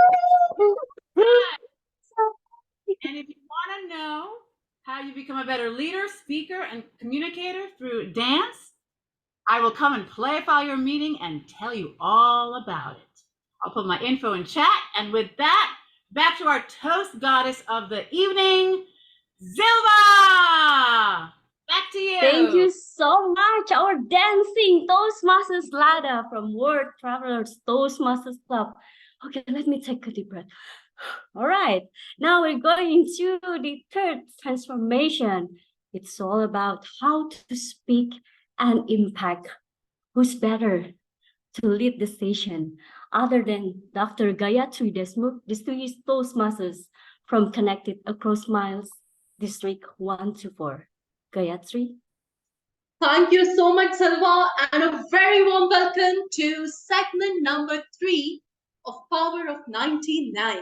And if you want to know how you become a better leader, speaker, and communicator through dance, I will come and Playify your meeting and tell you all about it. I'll put my info in chat. And with that, back to our Toast Goddess of the evening, Zilva. Back to you. Thank you so much, our dancing Toastmasters Lada from World Travelers Toastmasters Club. Okay, let me take a deep breath. All right, now we're going to the third transformation. It's all about how to speak and impact Who's better to lead the station other than Dr. Gayatri Desmukh, distinguished Toastmasters from Connected Across Miles, District 124. Gayatri? Thank you so much, Salwa, and a very warm welcome to segment number 3 of Power of 99.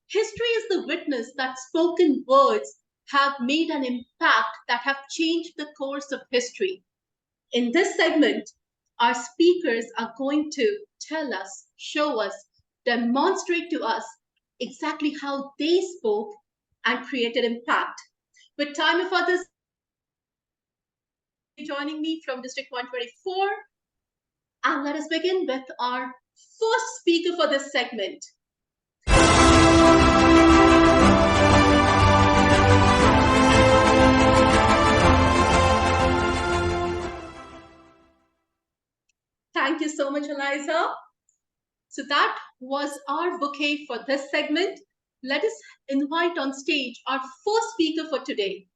History is the witness that spoken words have made an impact that have changed the course of history. In this segment, our speakers are going to tell us, show us, demonstrate to us exactly how they spoke and created impact. With time of others joining me from District 124, and let us begin with our first speaker for this segment. Thank you so much, Eliza. So that was our bouquet for this segment. Let us invite on stage our first speaker for today.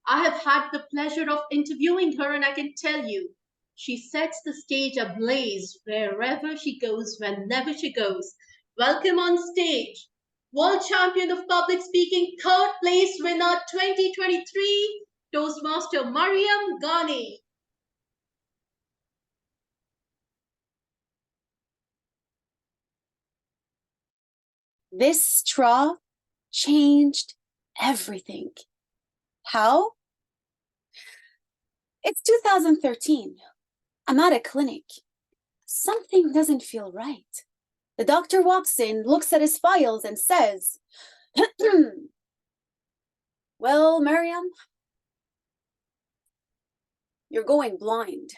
I have had the pleasure of interviewing her, and I can tell you, she sets the stage ablaze wherever she goes, whenever she goes. Welcome on stage, World Champion of Public Speaking, third place winner 2023, Toastmaster Mariam Ghani. This straw changed everything. How? It's 2013. I'm at a clinic. Something doesn't feel right. The doctor walks in, looks at his files, and says, "Well, Miriam, you're going blind.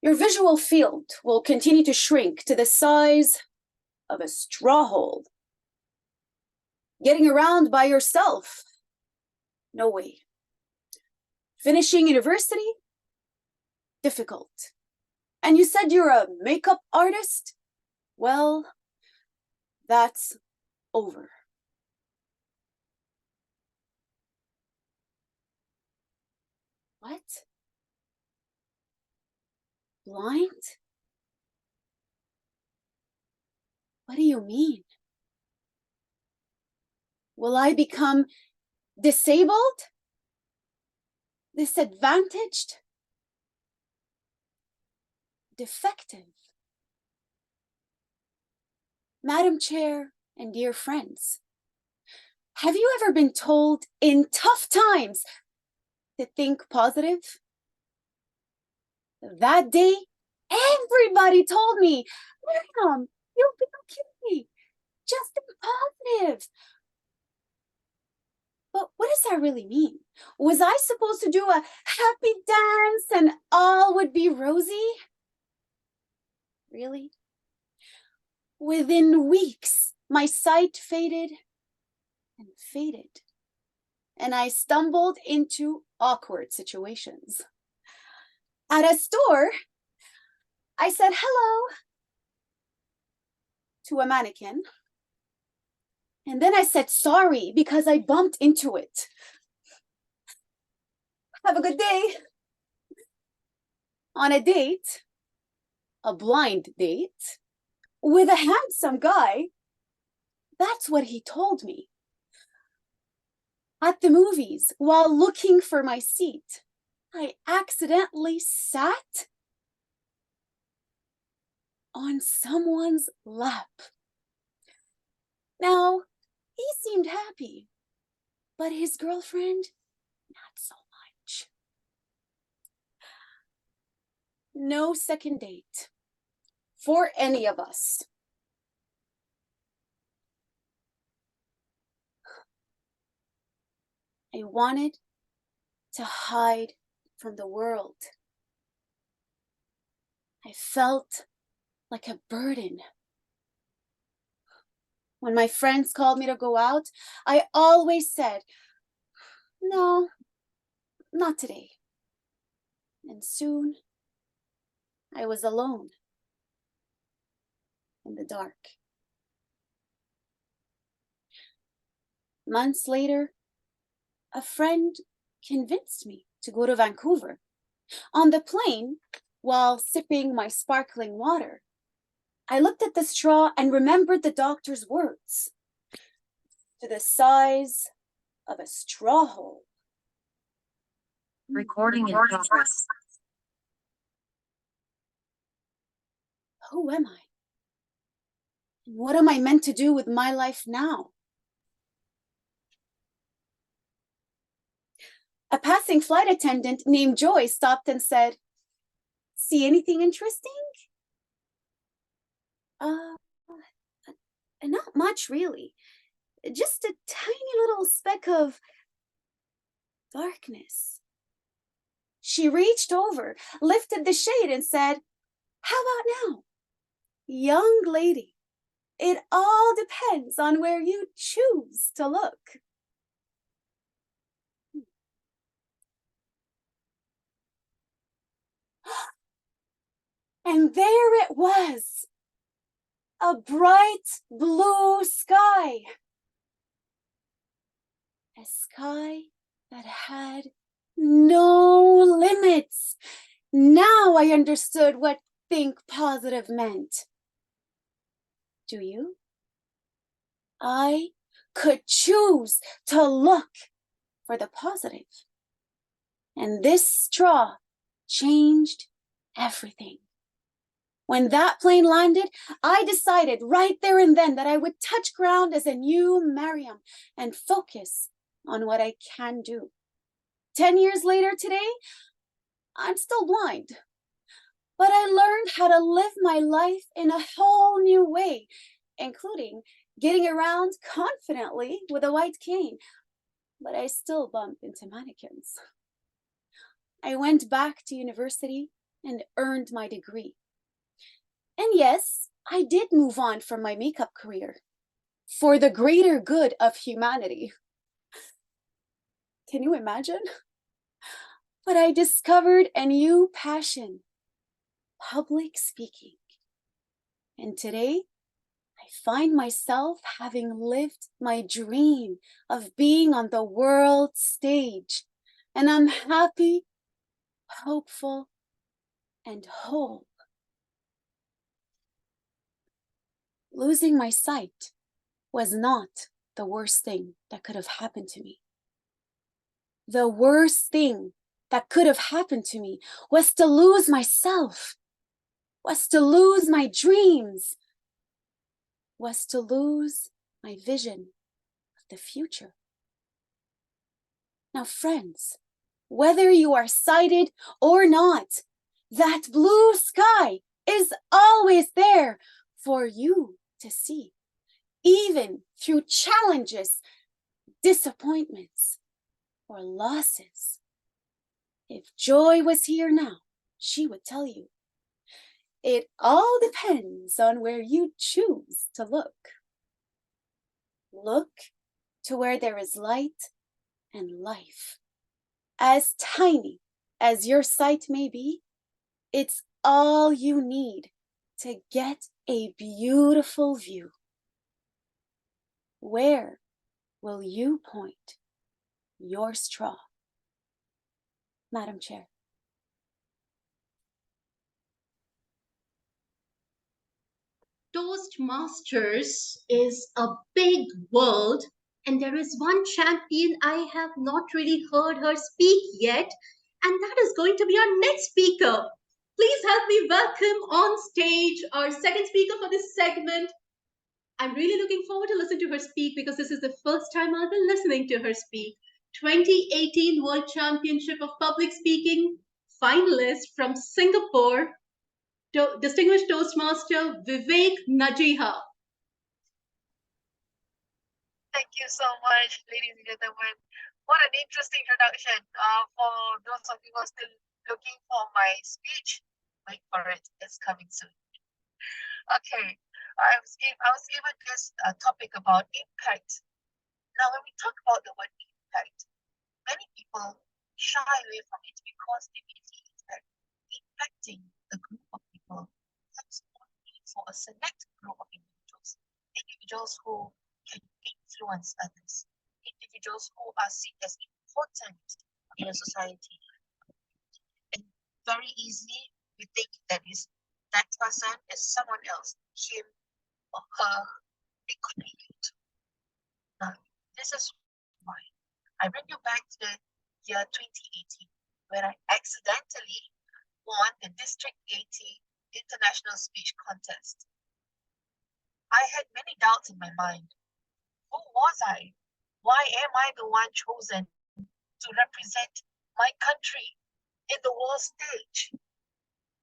Your visual field will continue to shrink to the size of a straw hole. Getting around by yourself? No way. Finishing university? Difficult. And you said you're a makeup artist? Well, that's over." What? Blind? What do you mean? Will I become disabled? Disadvantaged? Defective? Madam Chair and dear friends, have you ever been told in tough times to think positive? That day, everybody told me, "Miriam, you'll be okay. Just think positive." But what does that really mean? Was I supposed to do a happy dance and all would be rosy? Really? Within weeks, my sight faded and faded, and I stumbled into awkward situations. At a store, I said hello to a mannequin, and then I said sorry because I bumped into it. Have a good day. On a date, a blind date, with a handsome guy, that's what he told me. At the movies, while looking for my seat, I accidentally sat on someone's lap. Now, he seemed happy, but his girlfriend, not so much. No second date for any of us. I wanted to hide from the world. I felt like a burden. When my friends called me to go out, I always said, "No, not today." And soon, I was alone in the dark. Months later, a friend convinced me to go to Vancouver On the plane, while sipping my sparkling water, I looked at the straw and remembered the doctor's words. To the size of a straw hole. Recording in progress. Who am I? And what am I meant to do with my life now? A passing flight attendant named Joy stopped and said, "See anything interesting?" Not much really. Just a tiny little speck of darkness. She reached over, lifted the shade and said, "How about now? Young lady, it all depends on where you choose to look." And there it was, a bright blue sky. A sky that had no limits. Now I understood what think positive meant. Do you? I could choose to look for the positive. And this straw changed everything. When that plane landed, I decided right there and then that I would touch ground as a new Mariam and focus on what I can do. 10 years later today, I'm still blind, but I learned how to live my life in a whole new way, including getting around confidently with a white cane, but I still bump into mannequins. I went back to university and earned my degree. And yes, I did move on from my makeup career for the greater good of humanity. Can you imagine? But I discovered a new passion, public speaking. And today, I find myself having lived my dream of being on the world stage. And I'm happy, hopeful, and whole. Losing my sight was not the worst thing that could have happened to me. The worst thing that could have happened to me was to lose myself, was to lose my dreams, was to lose my vision of the future. Now, friends, whether you are sighted or not, that blue sky is always there for you to see, even through challenges, disappointments, or losses. If Joy was here now, she would tell you, it all depends on where you choose to look. Look to where there is light and life. As tiny as your sight may be, it's all you need to get a beautiful view. Where will you point your straw? Madam Chair. Toastmasters is a big world, and there is one champion I have not really heard her speak yet, and that is going to be our next speaker. Please help me welcome on stage our second speaker for this segment. I'm really looking forward to listen to her speak because this is the first time I'll be listening to her speak. 2018 World Championship of Public Speaking finalist from Singapore, distinguished Toastmaster Vivek Najiha. Thank you so much, ladies and gentlemen. What an interesting introduction. For those of you who are still looking for my speech, wait for it. It's coming soon. Okay, I was given this topic about impact. Now, when we talk about the word impact, many people shy away from it because they may think that impacting a group of people comes only for a select group of individuals who can influence others, individuals who are seen as important in a society. And very easily we think that that person is someone else, him or her. It could be you too. Now, this is why I bring you back to the year 2018, where I accidentally won the District 80 International Speech Contest. I had many doubts in my mind. Who was I? Why am I the one chosen to represent my country in the world stage?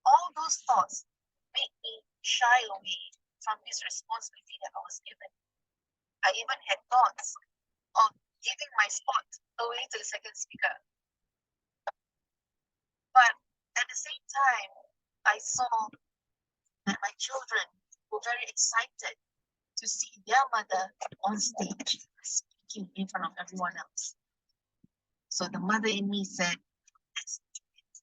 All those thoughts made me shy away from this responsibility that I was given. I even had thoughts of giving my spot away to the second speaker. But at the same time, I saw that my children were very excited to see their mother on stage speaking in front of everyone else. So the mother in me said, let's do it.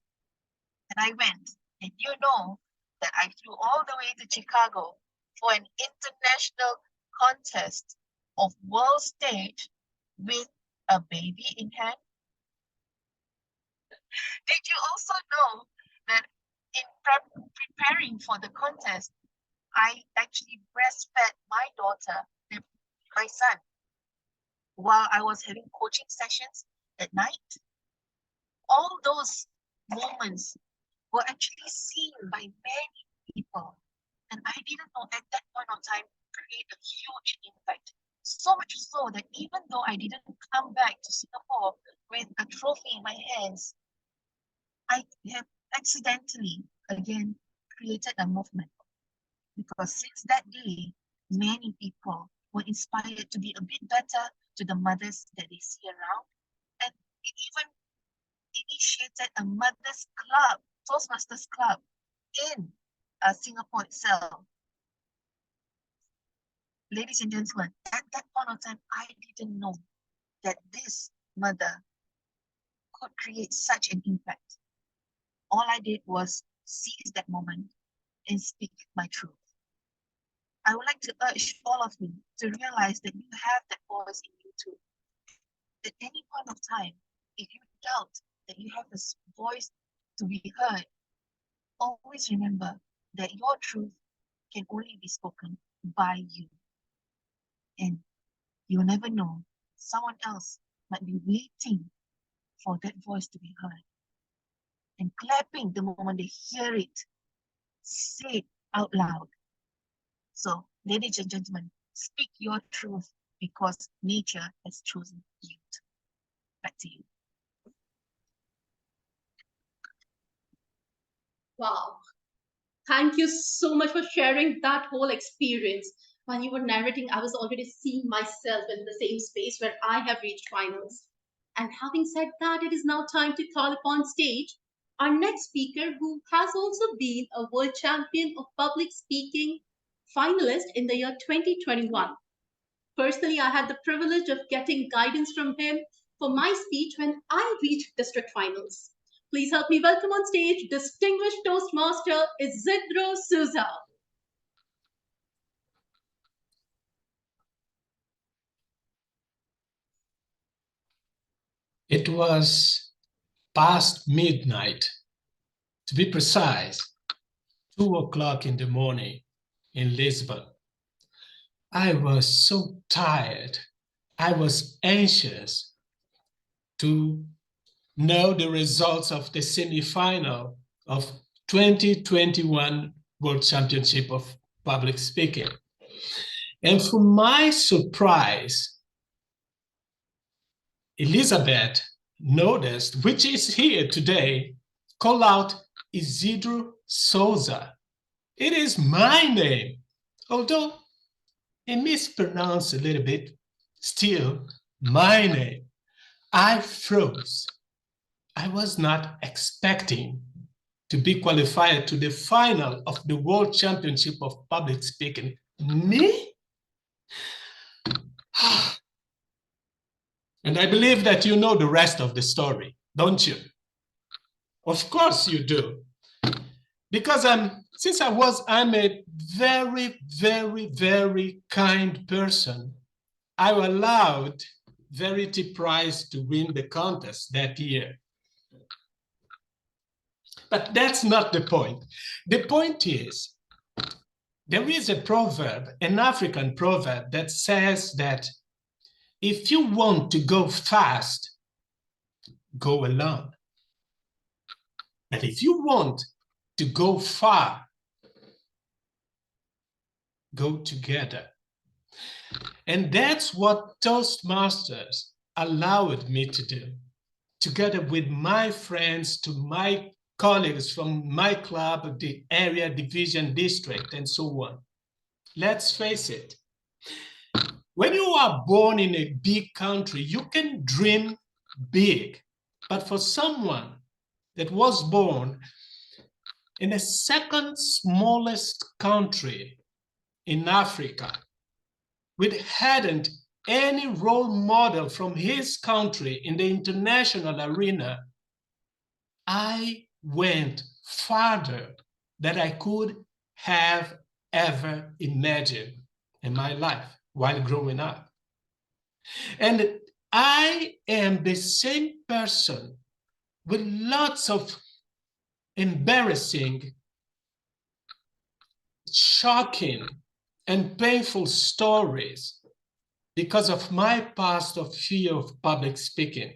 And I went. And you know that I flew all the way to Chicago for an international contest of world stage with a baby in hand. Did you also know that in preparing for the contest, I actually breastfed my daughter, my son, while I was having coaching sessions at night? All those moments were actually seen by many people. And I didn't know at that point of time create a huge impact. So much so that even though I didn't come back to Singapore with a trophy in my hands, I have accidentally again created a movement. Because since that day, many people were inspired to be a bit better to the mothers that they see around. And it even initiated a mothers club, Toastmasters club in Singapore itself. Ladies and gentlemen, at that point of time, I didn't know that this mother could create such an impact. All I did was seize that moment and speak my truth. I would like to urge all of you to realize that you have that voice in you too. At any point of time, if you doubt that you have this voice to be heard, always remember that your truth can only be spoken by you. And you'll never know, someone else might be waiting for that voice to be heard and clapping the moment they hear it. Say it out loud. So, ladies and gentlemen, speak your truth because nature has chosen you. Back to you. Wow. Thank you so much for sharing that whole experience. While you were narrating, I was already seeing myself in the same space where I have reached finals. And having said that, it is now time to call upon stage our next speaker, who has also been a world champion of public speaking finalist in the year 2021. Personally, I had the privilege of getting guidance from him for my speech when I reached district finals. Please help me welcome on stage distinguished Toastmaster Isidro Souza. It was past midnight, to be precise, 2 o'clock in the morning in Lisbon. I was so tired. I was anxious to know the results of the semi-final of 2021 World Championship of Public Speaking. And for my surprise, Elizabeth noticed, which is here today, call out Isidro Souza. It is my name, although it mispronounced a little bit, still my name. I froze. I was not expecting to be qualified to the final of the World Championship of Public Speaking. Me? And I believe that you know the rest of the story, don't you? Of course you do. Because I'm a very, very, very kind person. I allowed Verity Prize to win the contest that year. But that's not the point. The point is, there is a proverb, an African proverb, that says that if you want to go fast, go alone. And if you want to go far, go together. And that's what Toastmasters allowed me to do, together with my friends, to my colleagues from my club, the area, division, district, and so on. Let's face it. When you are born in a big country, you can dream big. But for someone that was born in the second smallest country in Africa, which hadn't any role model from his country in the international arena, I went farther than I could have ever imagined in my life while growing up. And I am the same person with lots of embarrassing, shocking, and painful stories because of my past of fear of public speaking.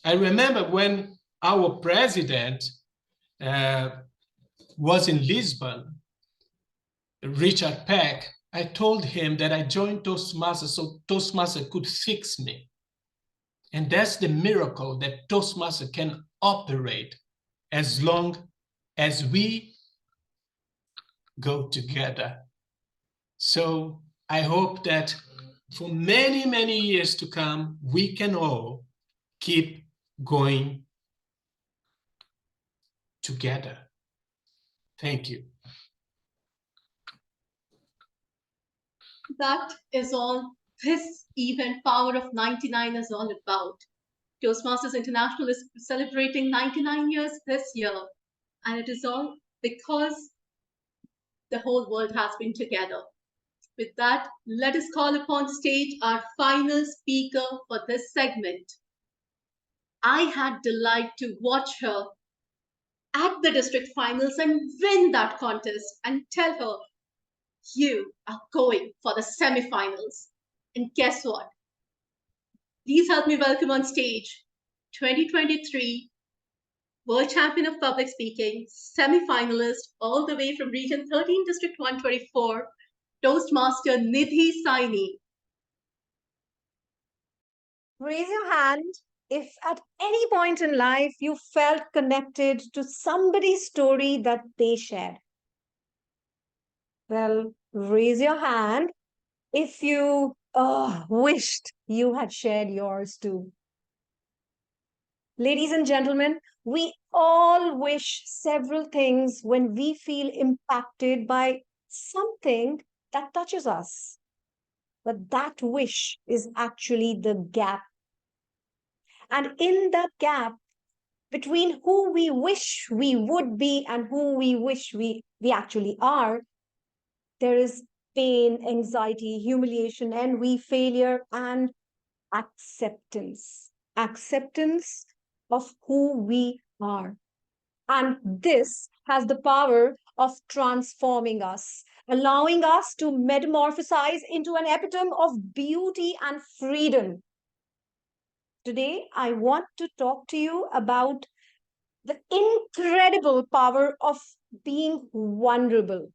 I remember when our president was in Lisbon, Richard Peck, I told him that I joined Toastmasters so Toastmasters could fix me. And that's the miracle that Toastmasters can operate as long as we go together. So I hope that for many, many years to come, we can all keep going together. Thank you. That is all this event, Power of 99, is all about. Toastmasters International is celebrating 99 years this year, and it is all because the whole world has been together. With that, let us call upon stage our final speaker for this segment. I had delight to watch her at the district finals and win that contest and tell her, you are going for the semifinals. And guess what? Please help me welcome on stage 2023 World Champion of Public Speaking, semi-finalist all the way from Region 13, District 124, Toastmaster Nidhi Saini. Raise your hand if at any point in life you felt connected to somebody's story that they shared. Well, raise your hand if you wished you had shared yours too. Ladies and gentlemen, we all wish several things when we feel impacted by something that touches us. But that wish is actually the gap. And in that gap between who we wish we would be and who we wish we actually are, there is pain, anxiety, humiliation, envy, failure, and acceptance. Acceptance of who we are. And this has the power of transforming us, allowing us to metamorphosize into an epitome of beauty and freedom. Today, I want to talk to you about the incredible power of being vulnerable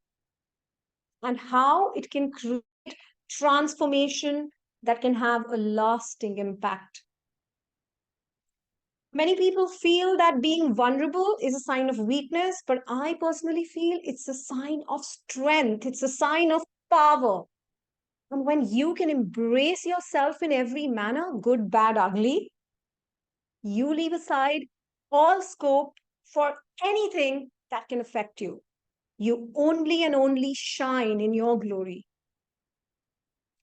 and how it can create transformation that can have a lasting impact. Many people feel that being vulnerable is a sign of weakness, but I personally feel it's a sign of strength. It's a sign of power. And when you can embrace yourself in every manner, good, bad, ugly, you leave aside all scope for anything that can affect you. You only and only shine in your glory.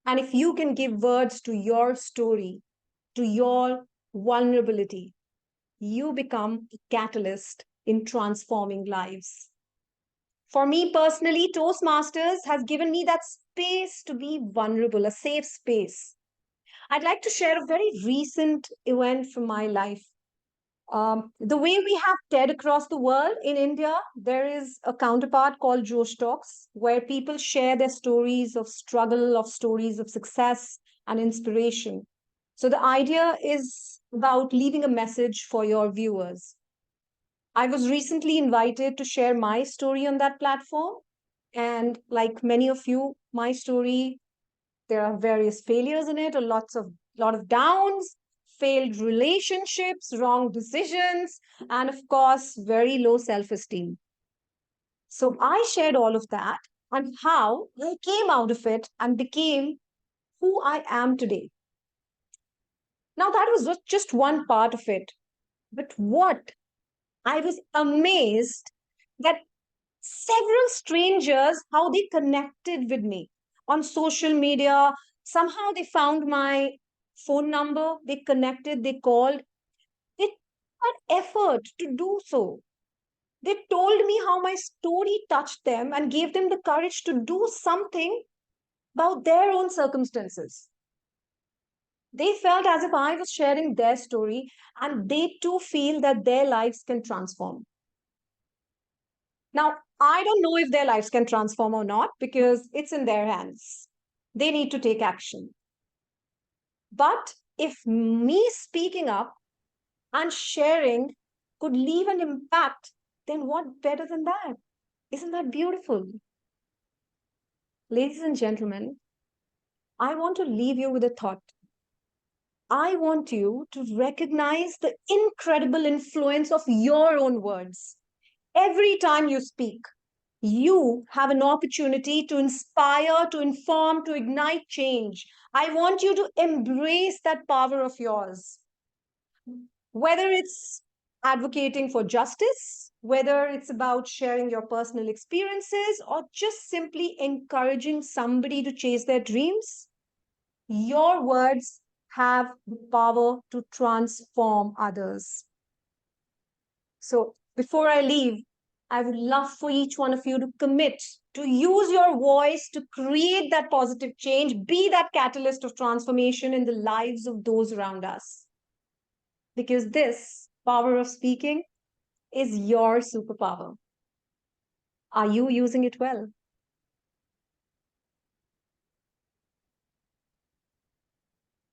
And if you can give words to your story, to your vulnerability, you become a catalyst in transforming lives. For me personally, Toastmasters has given me that space to be vulnerable, a safe space. I'd like to share a very recent event from my life. The way we have TED across the world, in India, there is a counterpart called Josh Talks, where people share their stories of struggle, of stories of success and inspiration. So the idea is about leaving a message for your viewers. I was recently invited to share my story on that platform. And like many of you, my story, there are various failures in it, a lot of downs, failed relationships, wrong decisions, and of course, very low self-esteem. So I shared all of that and how I came out of it and became who I am today. Now, that was just one part of it. But what I was amazed that several strangers, how they connected with me on social media. Somehow they found my phone number, they connected, they called. They had effort to do so. They told me how my story touched them and gave them the courage to do something about their own circumstances. They felt as if I was sharing their story, and they too feel that their lives can transform. Now, I don't know if their lives can transform or not because it's in their hands. They need to take action. But if me speaking up and sharing could leave an impact, then what better than that? Isn't that beautiful? Ladies and gentlemen, I want to leave you with a thought. I want you to recognize the incredible influence of your own words. Every time you speak, you have an opportunity to inspire, to inform, to ignite change. I want you to embrace that power of yours. Whether it's advocating for justice, whether it's about sharing your personal experiences, or just simply encouraging somebody to chase their dreams, your words have the power to transform others. So before I leave, I would love for each one of you to commit to use your voice to create that positive change, be that catalyst of transformation in the lives of those around us. Because this power of speaking is your superpower. Are you using it well?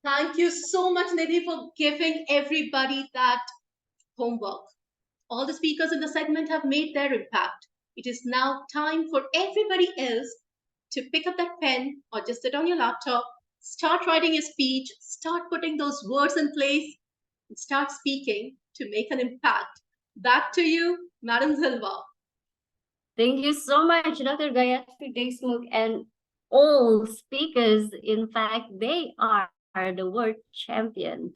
Thank you so much, Nidhi, for giving everybody that homework. All the speakers in the segment have made their impact. It is now time for everybody else to pick up that pen or just sit on your laptop, start writing a speech, start putting those words in place, and start speaking to make an impact. Back to you, Madam Zilwa. Thank you so much, Dr. Gayatri Deshmukh, and all speakers. In fact, they are the world champion.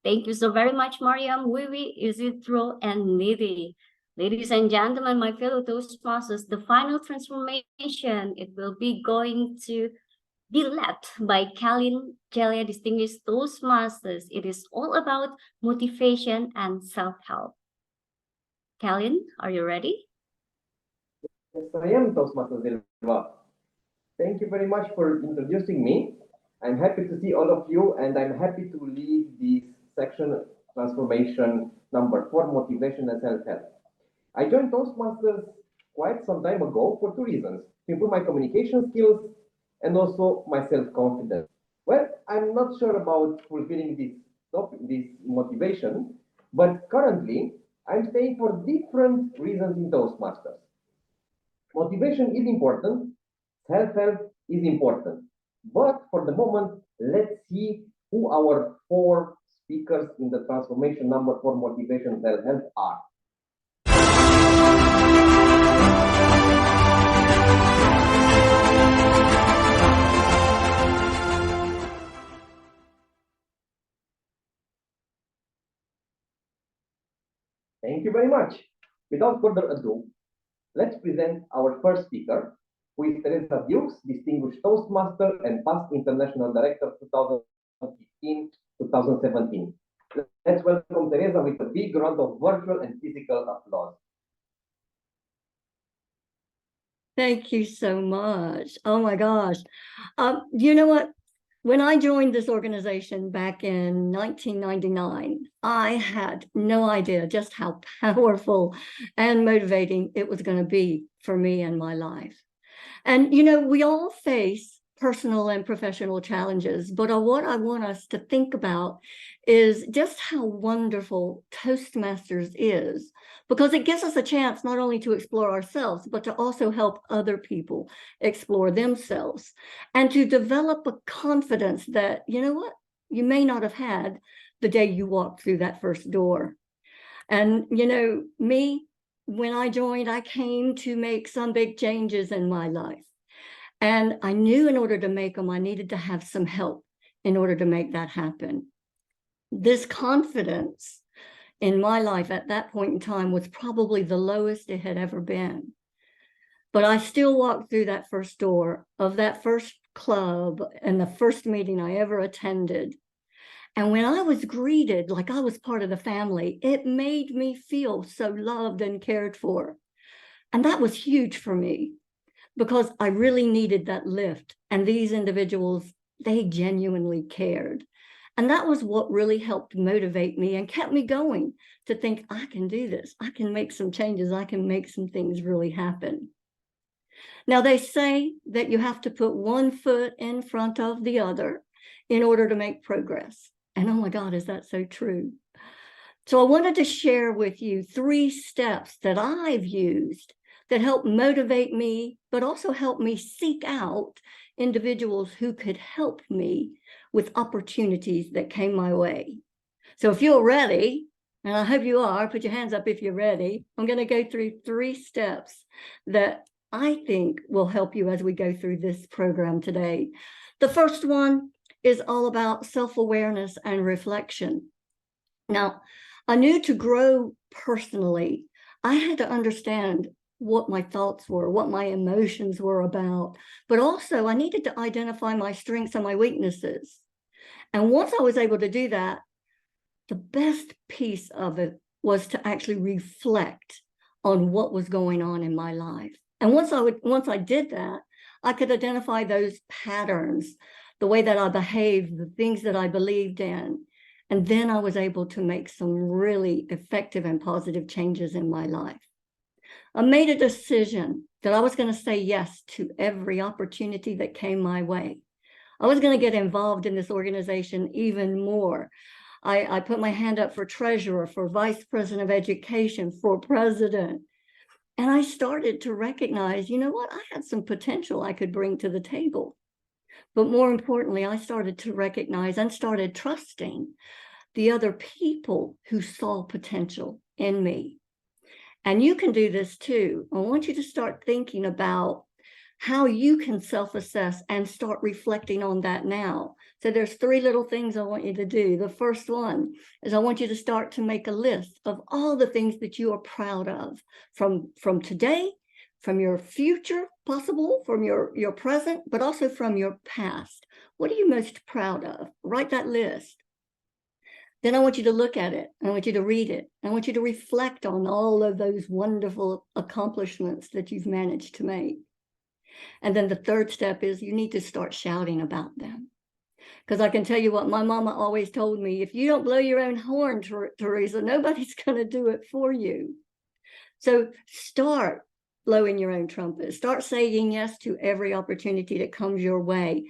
Thank you so very much, Mariam, Wiwi, Isidro, and Nidhi. Ladies and gentlemen, my fellow Toastmasters, the final transformation, it will be going to be led by Kalin Jelia, Distinguished Toastmasters. It is all about motivation and self-help. Kalin, are you ready? Yes, I am Toastmaster Silva. Thank you very much for introducing me. I'm happy to see all of you, and I'm happy to lead this section, transformation number 4, motivation and self-help. I joined Toastmasters quite some time ago for 2 reasons: to improve my communication skills and also my self-confidence. Well, I'm not sure about fulfilling this motivation, but currently I'm staying for different reasons in Toastmasters. Motivation is important, self-help is important. But for the moment, let's see who our 4 speakers in the transformation number 4 motivation self-help are. Thank you very much. Without further ado, let's present our first speaker, who is Teresa Dukes, Distinguished Toastmaster and past International Director 2015-2017. Let's welcome Teresa with a big round of virtual and physical applause. Thank you so much. Oh my gosh. You know what? When I joined this organization back in 1999, I had no idea just how powerful and motivating it was going to be for me and my life. And, you know, we all face personal and professional challenges, but what I want us to think about is just how wonderful Toastmasters is, because it gives us a chance not only to explore ourselves, but to also help other people explore themselves and to develop a confidence that, you know what, you may not have had the day you walked through that first door. And, you know, me, when I joined, I came to make some big changes in my life. And I knew in order to make them, I needed to have some help in order to make that happen. This confidence in my life at that point in time was probably the lowest it had ever been. But I still walked through that first door of that first club and the first meeting I ever attended. And when I was greeted like I was part of the family, it made me feel so loved and cared for. And that was huge for me because I really needed that lift. And these individuals, they genuinely cared. And that was what really helped motivate me and kept me going to think, I can do this. I can make some changes. I can make some things really happen. Now, they say that you have to put one foot in front of the other in order to make progress. And oh my God, is that so true? So I wanted to share with you 3 steps that I've used that help motivate me, but also help me seek out individuals who could help me with opportunities that came my way. So if you're ready, and I hope you are, put your hands up if you're ready. I'm going to go through 3 steps that I think will help you as we go through this program today. The first one is all about self-awareness and reflection. Now, I knew to grow personally, I had to understand what my thoughts were, what my emotions were about, but also I needed to identify my strengths and my weaknesses. And once I was able to do that, the best piece of it was to actually reflect on what was going on in my life. And once I did that, I could identify those patterns, the way that I behaved, the things that I believed in. And then I was able to make some really effective and positive changes in my life. I made a decision that I was going to say yes to every opportunity that came my way. I was going to get involved in this organization even more. I put my hand up for treasurer, for vice president of education, for president. And I started to recognize, you know what, I had some potential I could bring to the table. But more importantly, I started to recognize and started trusting the other people who saw potential in me. And you can do this too. I want you to start thinking about how you can self-assess and start reflecting on that now. So there's 3 little things I want you to do. The first one is I want you to start to make a list of all the things that you are proud of from today, from your future possible, from your present, but also from your past. What are you most proud of? Write that list. Then I want you to look at it. I want you to read it. I want you to reflect on all of those wonderful accomplishments that you've managed to make. And then the third step is you need to start shouting about them. Because I can tell you what my mama always told me, if you don't blow your own horn, Teresa, nobody's going to do it for you. So start blowing your own trumpet. Start saying yes to every opportunity that comes your way.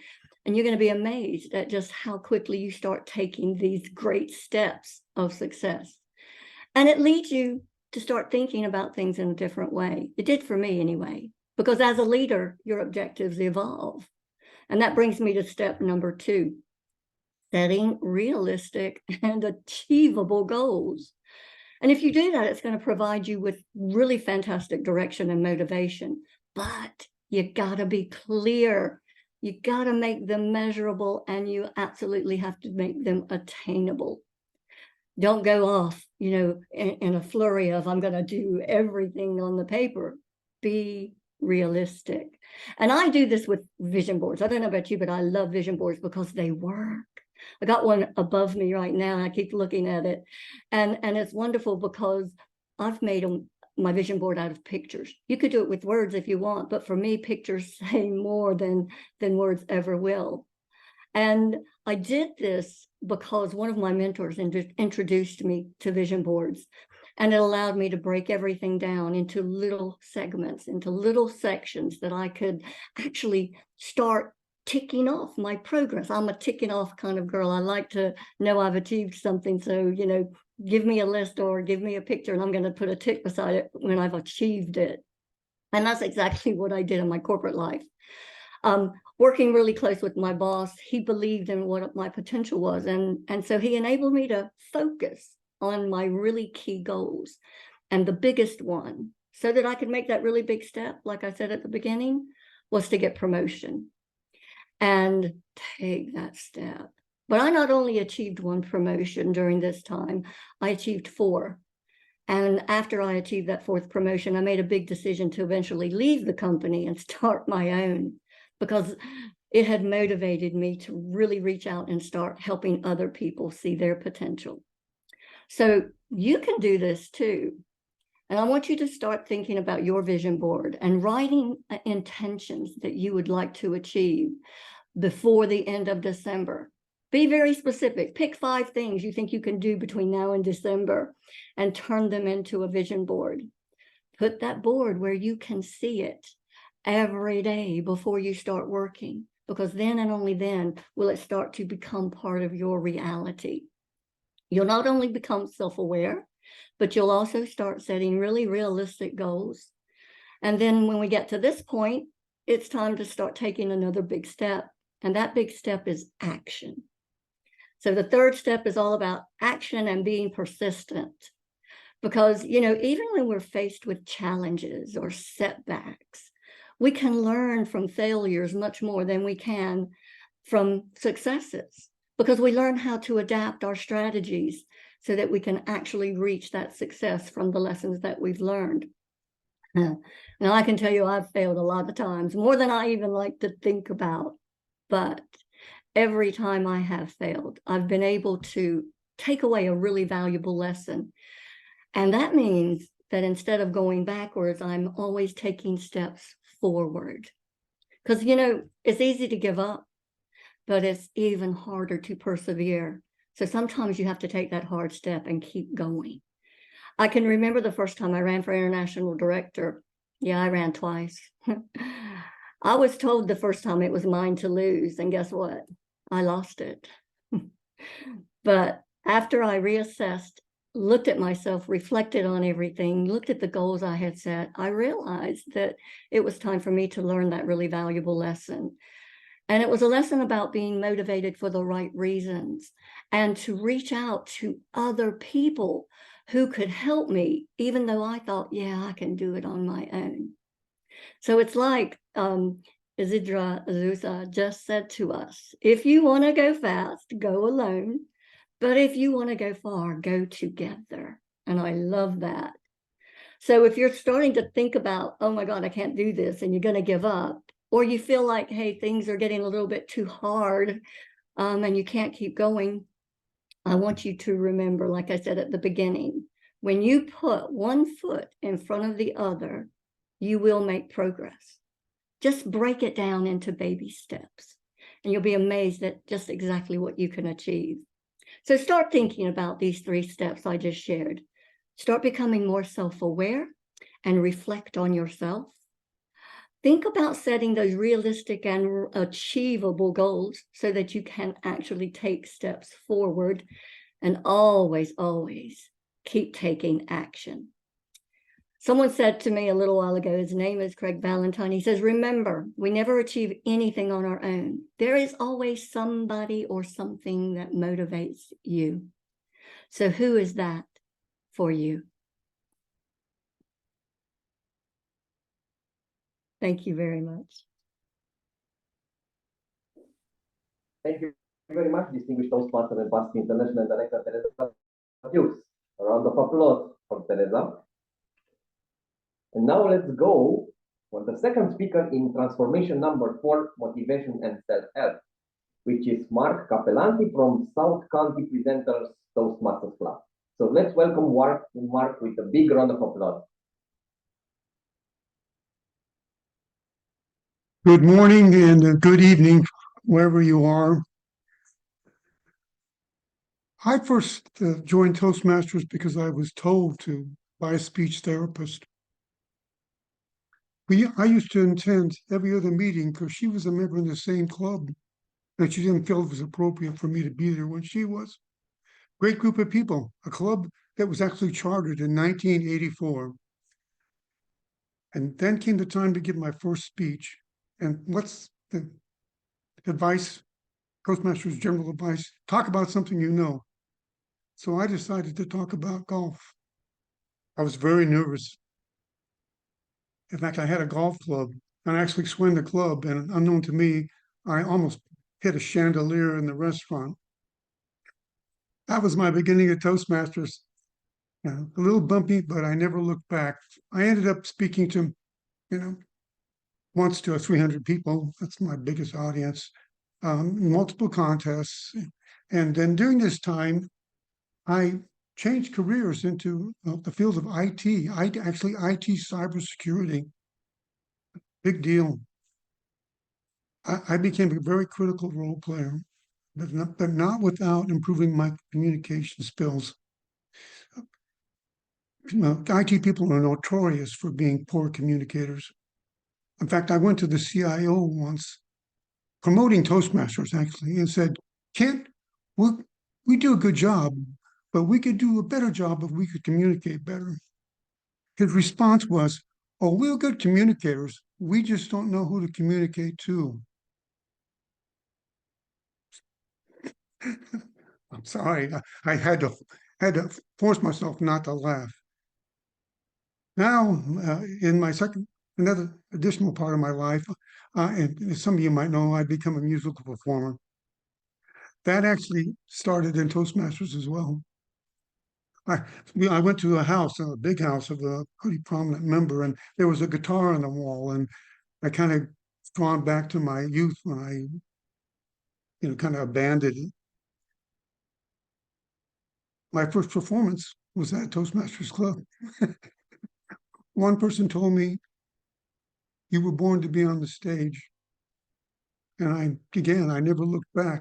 And you're going to be amazed at just how quickly you start taking these great steps of success. And it leads you to start thinking about things in a different way. It did for me anyway, because as a leader, your objectives evolve. And that brings me to step number 2, setting realistic and achievable goals. And if you do that, it's going to provide you with really fantastic direction and motivation. But you got to be clear. You got to make them measurable, and you absolutely have to make them attainable. Don't go off, you know, in a flurry of I'm going to do everything on the paper. Be realistic. And I do this with vision boards. I don't know about you, but I love vision boards because they work. I got one above me right now, and I keep looking at it. And it's wonderful because I've made my vision board out of pictures. You could do it with words if you want, but for me, pictures say more than words ever will. And I did this because one of my mentors introduced me to vision boards, and it allowed me to break everything down into little segments, into little sections that I could actually start ticking off my progress. I'm a ticking off kind of girl. I like to know I've achieved something. So, you know, give me a list or give me a picture and I'm going to put a tick beside it when I've achieved it. And that's exactly what I did in my corporate life. Working really close with my boss, he believed in what my potential was. And so he enabled me to focus on my really key goals. And the biggest one, so that I could make that really big step, like I said at the beginning, was to get promotion and take that step. But I not only achieved one promotion during this time, I achieved 4. And after I achieved that 4th promotion, I made a big decision to eventually leave the company and start my own, because it had motivated me to really reach out and start helping other people see their potential. So you can do this too. And I want you to start thinking about your vision board and writing intentions that you would like to achieve before the end of December. Be very specific. Pick 5 things you think you can do between now and December and turn them into a vision board. Put that board where you can see it every day before you start working, because then and only then will it start to become part of your reality. You'll not only become self-aware, but you'll also start setting really realistic goals. And then when we get to this point, it's time to start taking another big step. And that big step is action. So the 3rd step is all about action and being persistent. Because, you know, even when we're faced with challenges or setbacks, we can learn from failures much more than we can from successes, because we learn how to adapt our strategies so that we can actually reach that success from the lessons that we've learned. Now, I can tell you I've failed a lot of times, more than I even like to think about. But every time I have failed, I've been able to take away a really valuable lesson. And that means that instead of going backwards, I'm always taking steps forward. Because, you know, it's easy to give up, but it's even harder to persevere. So sometimes you have to take that hard step and keep going. I can remember the first time I ran for international director. Yeah, I ran twice. I was told the first time it was mine to lose, and guess what? I lost it. But after I reassessed, looked at myself, reflected on everything, looked at the goals I had set, I realized that it was time for me to learn that really valuable lesson. And it was a lesson about being motivated for the right reasons and to reach out to other people who could help me, even though I thought, yeah, I can do it on my own. So it's like Isidra Azusa just said to us, if you want to go fast, go alone. But if you want to go far, go together. And I love that. So if you're starting to think about, oh my God, I can't do this, and you're going to give up, or you feel like, hey, things are getting a little bit too hard and you can't keep going, I want you to remember, like I said at the beginning, when you put one foot in front of the other, you will make progress. Just break it down into baby steps, and you'll be amazed at just exactly what you can achieve. So start thinking about these 3 steps I just shared. Start becoming more self-aware and reflect on yourself. Think about setting those realistic and achievable goals so that you can actually take steps forward, and always, always keep taking action. Someone said to me a little while ago, his name is Craig Valentine, he says, remember, we never achieve anything on our own. There is always somebody or something that motivates you. So who is that for you? Thank you very much. Thank you very much, distinguished Toastmaster and past International Director Teresa Hughes. A round of applause for Teresa. And now let's go for the second speaker in transformation number 4, motivation and self-help, which is Mark Capellanti from South County Presenters Toastmasters Club. So let's welcome Mark with a big round of applause. Good morning and good evening, wherever you are. I first joined Toastmasters because I was told to by a speech therapist. I used to attend every other meeting because she was a member in the same club, and she didn't feel it was appropriate for me to be there when she was. Great group of people, a club that was actually chartered in 1984. And then came the time to give my first speech. And what's the advice, Toastmasters' general advice? Talk about something you know. So I decided to talk about golf. I was very nervous. In fact, I had a golf club and I actually swung the club, and unknown to me, I almost hit a chandelier in the restaurant. That was my beginning at Toastmasters. A little bumpy, but I never looked back. I ended up speaking to, once to 300 people. That's my biggest audience. Multiple contests. And then during this time, I changed careers into the field of IT, actually IT cybersecurity. Big deal. I became a very critical role player, but not without improving my communication skills. IT people are notorious for being poor communicators. In fact, I went to the CIO once, promoting Toastmasters actually, and said, Kent, we do a good job, but we could do a better job if we could communicate better. His response was, oh, we're good communicators. We just don't know who to communicate to. I'm sorry, I had to force myself not to laugh. Now, in my another additional part of my life, and some of you might know, I've become a musical performer. That actually started in Toastmasters as well. I went to a big house of a pretty prominent member, and there was a guitar on the wall, and I kind of drawn back to my youth when I, kind of abandoned it. My first performance was at Toastmasters Club. One person told me, you were born to be on the stage. And I never looked back.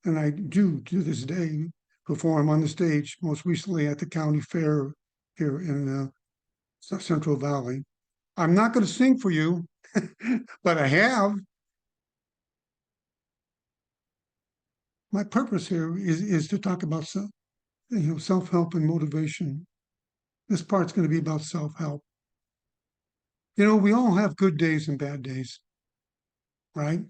And I do, to this day, perform on the stage, most recently at the county fair here in the Central Valley. I'm not going to sing for you, but I have. My purpose here is to talk about self-help and motivation. This part's going to be about self-help. We all have good days and bad days, right?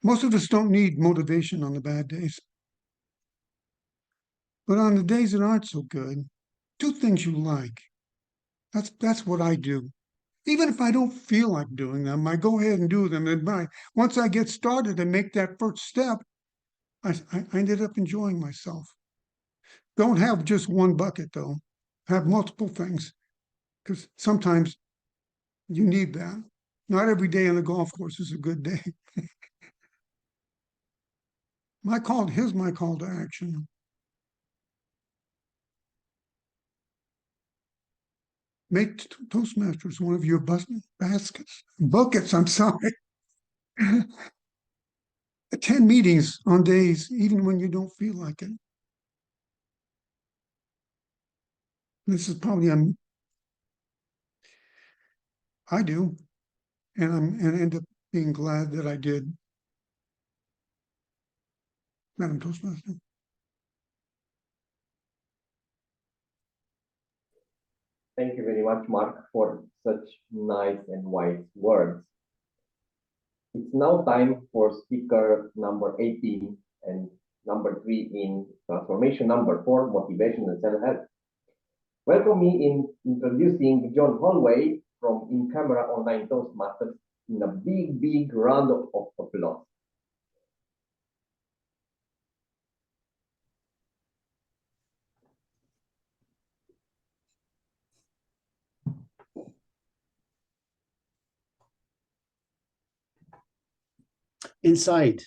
Most of us don't need motivation on the bad days. But on the days that aren't so good, do things you like. That's what I do. Even if I don't feel like doing them, I go ahead and do them. And once I get started and make that first step, I ended up enjoying myself. Don't have just one bucket, though. Have multiple things, because sometimes you need that. Not every day on the golf course is a good day. Here's my call to action. Make Toastmasters one of your buckets, I'm sorry. Attend meetings on days, even when you don't feel like it. This is probably, I do, and end up being glad that I did. Madam Toastmaster. Thank you very much, Mark, for such nice and wise words. It's now time for speaker number 18 and number 3 in transformation number 4, motivation and self-help. Welcome me in introducing John Holloway from In Camera Online Toastmasters in a big round of applause. Inside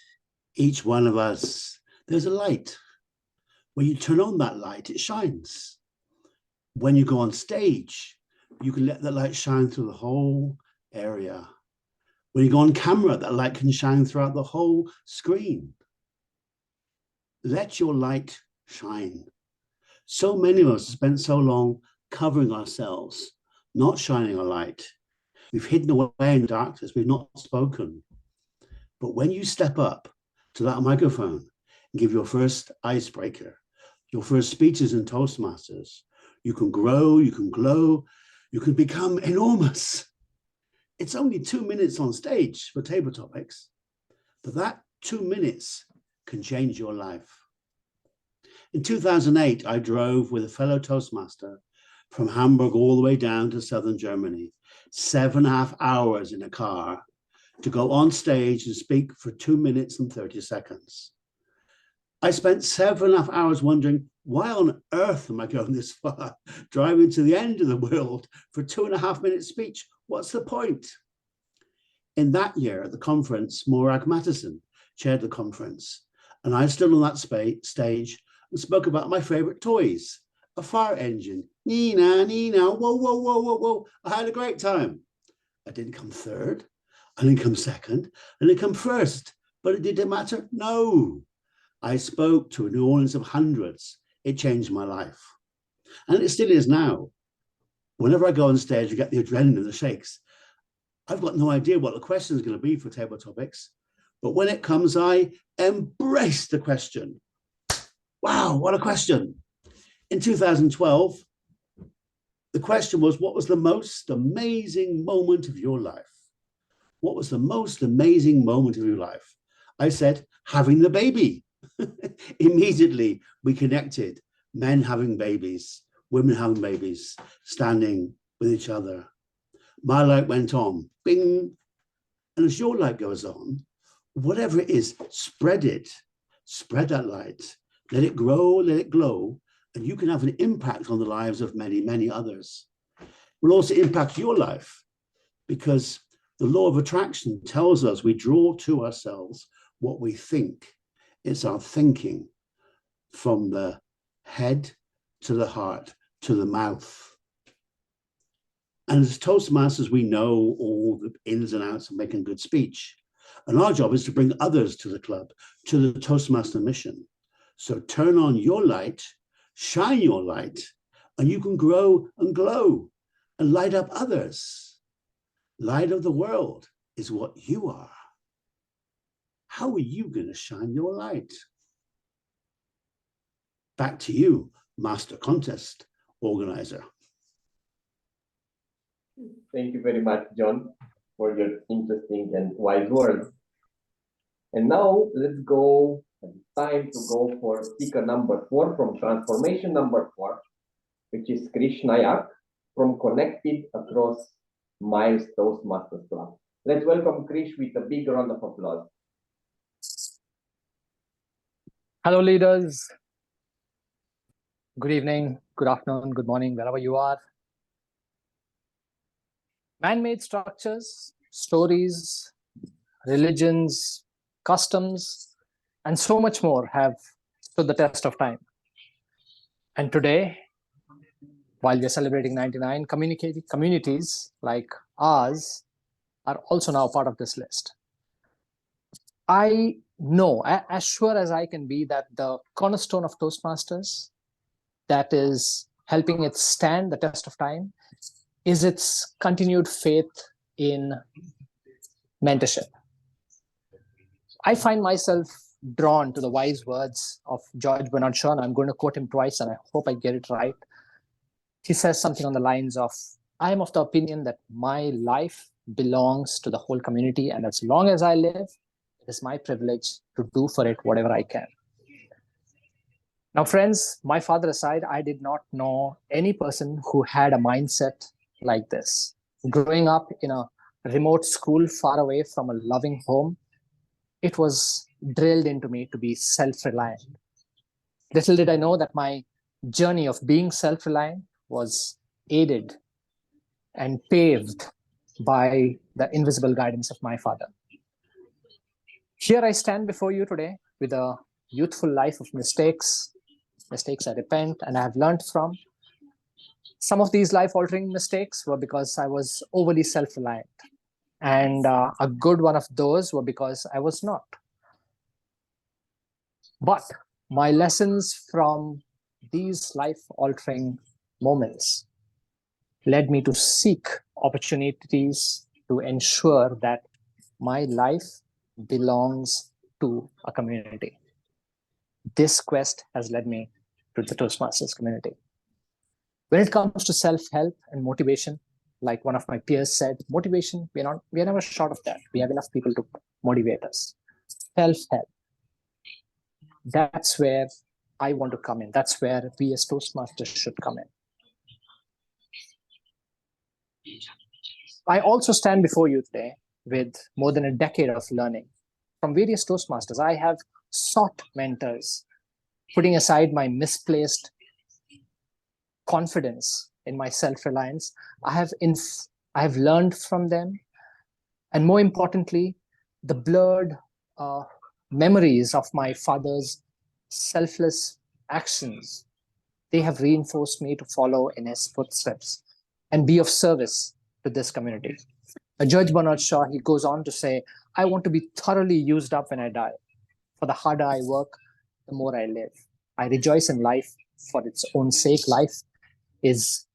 each one of us, there's a light. When you turn on that light, it shines. When you go on stage, you can let that light shine through the whole area. When you go on camera, that light can shine throughout the whole screen. Let your light shine. So many of us spent so long covering ourselves, not shining a light. We've hidden away in darkness. We've not spoken. But when you step up to that microphone and give your first icebreaker, your first speeches in Toastmasters, you can grow, you can glow, you can become enormous. It's only 2 minutes on stage for table topics, but that 2 minutes can change your life. In 2008, I drove with a fellow Toastmaster from Hamburg all the way down to southern Germany, 7.5 hours in a car to go on stage and speak for 2 minutes and 30 seconds. I spent 7.5 hours wondering, why on earth am I going this far, driving to the end of the world for 2.5 minute speech? What's the point? In that year at the conference, Morag Mattison chaired the conference, and I stood on that stage and spoke about my favorite toys, a fire engine, Nina, Nina, whoa, whoa, whoa, whoa, whoa. I had a great time. I didn't come third, I didn't come second, I didn't come first, but did it matter? No. I spoke to a New Orleans of hundreds. It changed my life. And it still is now. Whenever I go on stage, I get the adrenaline, the shakes. I've got no idea what the question is going to be for table topics, but when it comes, I embrace the question. Wow, what a question. In 2012, the question was, what was the most amazing moment of your life? What was the most amazing moment of your life? I said, having the baby. Immediately, we connected men having babies, women having babies, standing with each other. My light went on, bing. And as your light goes on, whatever it is, spread it, spread that light, let it grow, let it glow, and you can have an impact on the lives of many, many others. It will also impact your life because the law of attraction tells us we draw to ourselves what we think. It's our thinking from the head to the heart to the mouth. And as Toastmasters, we know all the ins and outs of making a good speech. And our job is to bring others to the club, to the Toastmaster mission. So turn on your light, shine your light, and you can grow and glow and light up others. Light of the world is what you are. How are you going to shine your light? Back to you, Master Contest Organizer. Thank you very much, John, for your interesting and wise words. And now let's go. It's time to go for speaker number 4 from transformation number 4, which is Krish Nayak from Connected Across Miles Toastmasters Club. Let's welcome Krish with a big round of applause. Hello, leaders. Good evening, good afternoon, good morning, wherever you are. Man-made structures, stories, religions, customs, and so much more have stood the test of time. And today, while we're celebrating 99, communities like ours are also now part of this list. I know, as sure as I can be, that the cornerstone of Toastmasters that is helping it stand the test of time is its continued faith in mentorship. I find myself drawn to the wise words of George Bernard Shaw, and I'm going to quote him twice, and I hope I get it right. He says something on the lines of, I am of the opinion that my life belongs to the whole community, and as long as I live, it is my privilege to do for it whatever I can. Now, friends, my father aside, I did not know any person who had a mindset like this. Growing up in a remote school far away from a loving home, it was drilled into me to be self-reliant. Little did I know that my journey of being self-reliant was aided and paved by the invisible guidance of my father. Here I stand before you today with a youthful life of mistakes I repent and I have learned from. Some of these life-altering mistakes were because I was overly self-reliant. And a good one of those were because I was not. But My lessons from these life-altering moments led me to seek opportunities to ensure that my life belongs to a community. This quest has led me to the Toastmasters community. When it comes to self-help and motivation, like one of my peers said, motivation, we're never short of that. We have enough people to motivate us. Self-help, that's where I want to come in. That's where we as Toastmasters should come in. I also stand before you today with more than a decade of learning. From various Toastmasters, I have sought mentors, putting aside my misplaced confidence in my self-reliance. I have learned from them, and more importantly, the blurred memories of my father's selfless actions. They have reinforced me to follow in his footsteps and be of service to this community. Judge Bernard Shaw, he goes on to say, I want to be thoroughly used up when I die. For the harder I work, the more I live. I rejoice in life for its own sake. Life is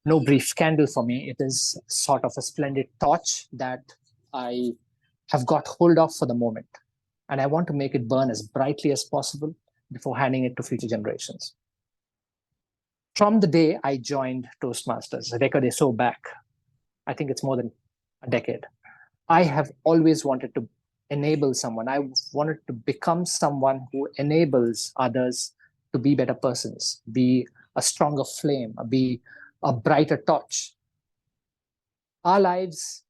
no brief candle for me. It is sort of a splendid torch that I have got hold of for the moment. And I want to make it burn as brightly as possible before handing it to future generations. From the day I joined Toastmasters, a decade or so back, I think it's more than a decade, I have always wanted to enable someone. I wanted to become someone who enables others to be better persons, be a stronger flame, be a brighter torch. Our lives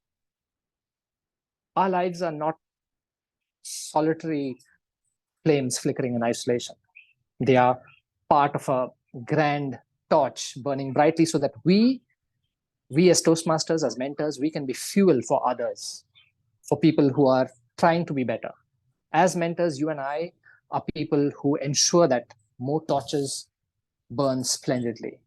are not solitary flames flickering in isolation. They are part of a grand torch burning brightly so that we as Toastmasters, as mentors, we can be fuel for others, for people who are trying to be better. As mentors, you and I are people who ensure that more torches burn splendidly.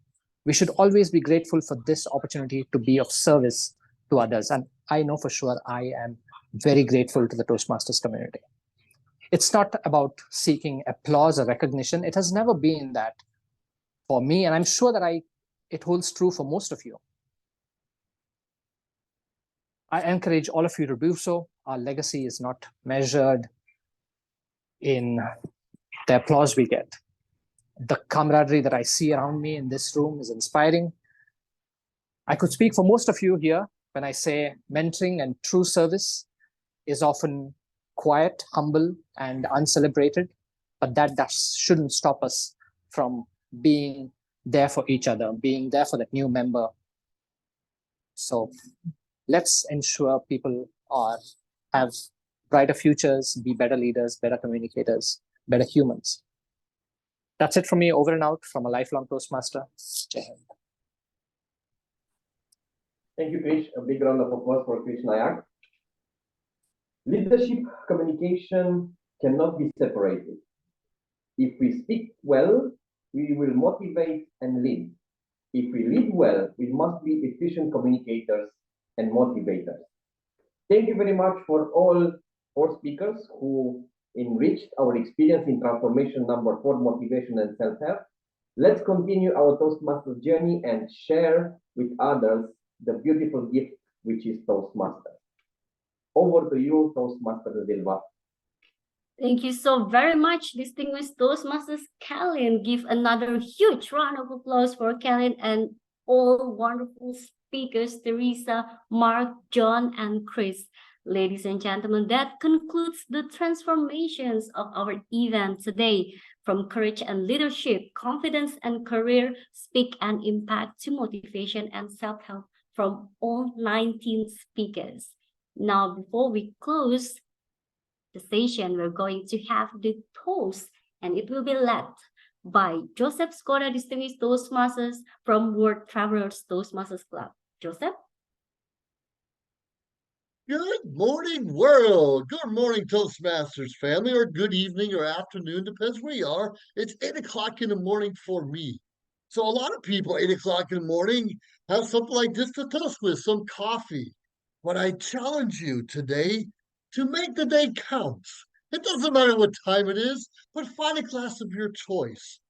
We should always be grateful for this opportunity to be of service to others. And I know for sure I am very grateful to the Toastmasters community. It's not about seeking applause or recognition. It has never been that for me, and I'm sure that it holds true for most of you. I encourage all of you to do so. Our legacy is not measured in the applause we get. The camaraderie that I see around me in this room is inspiring. I could speak for most of you here when I say mentoring and true service is often quiet, humble, and uncelebrated, but that shouldn't stop us from being there for each other, being there for that new member. So let's ensure people have brighter futures, be better leaders, better communicators, better humans. That's it from me, over and out from a lifelong Toastmaster. Jai Hind. Thank you, Krish. A big round of applause for Krish Nayak. Leadership communication cannot be separated. If we speak well, we will motivate and lead. If we lead well, we must be efficient communicators and motivators. Thank you very much for all 4 speakers who enriched our experience in transformation number 4, motivation and self-help. Let's continue our Toastmasters journey and share with others the beautiful gift which is Toastmasters. Over to you, Toastmaster Dilva. Thank you so very much, distinguished Toastmasters Kalin. Give another huge round of applause for Kalin and all wonderful speakers, Teresa, Mark, John, and Chris. Ladies and gentlemen, that concludes the transformations of our event today. From courage and leadership, confidence and career, speak and impact, to motivation and self-help from all 19 speakers. Now, before we close the session, we're going to have the toast, and it will be led by Joseph Skoda, distinguished Toastmasters from World Travelers Toastmasters Club. Joseph? Good morning, world. Good morning, Toastmasters family, or good evening or afternoon, depends where you are. It's 8 o'clock in the morning for me. So a lot of people, 8 o'clock in the morning, have something like this to toast with, some coffee. But I challenge you today to make the day count It doesn't matter what time it is, but find a class of your choice.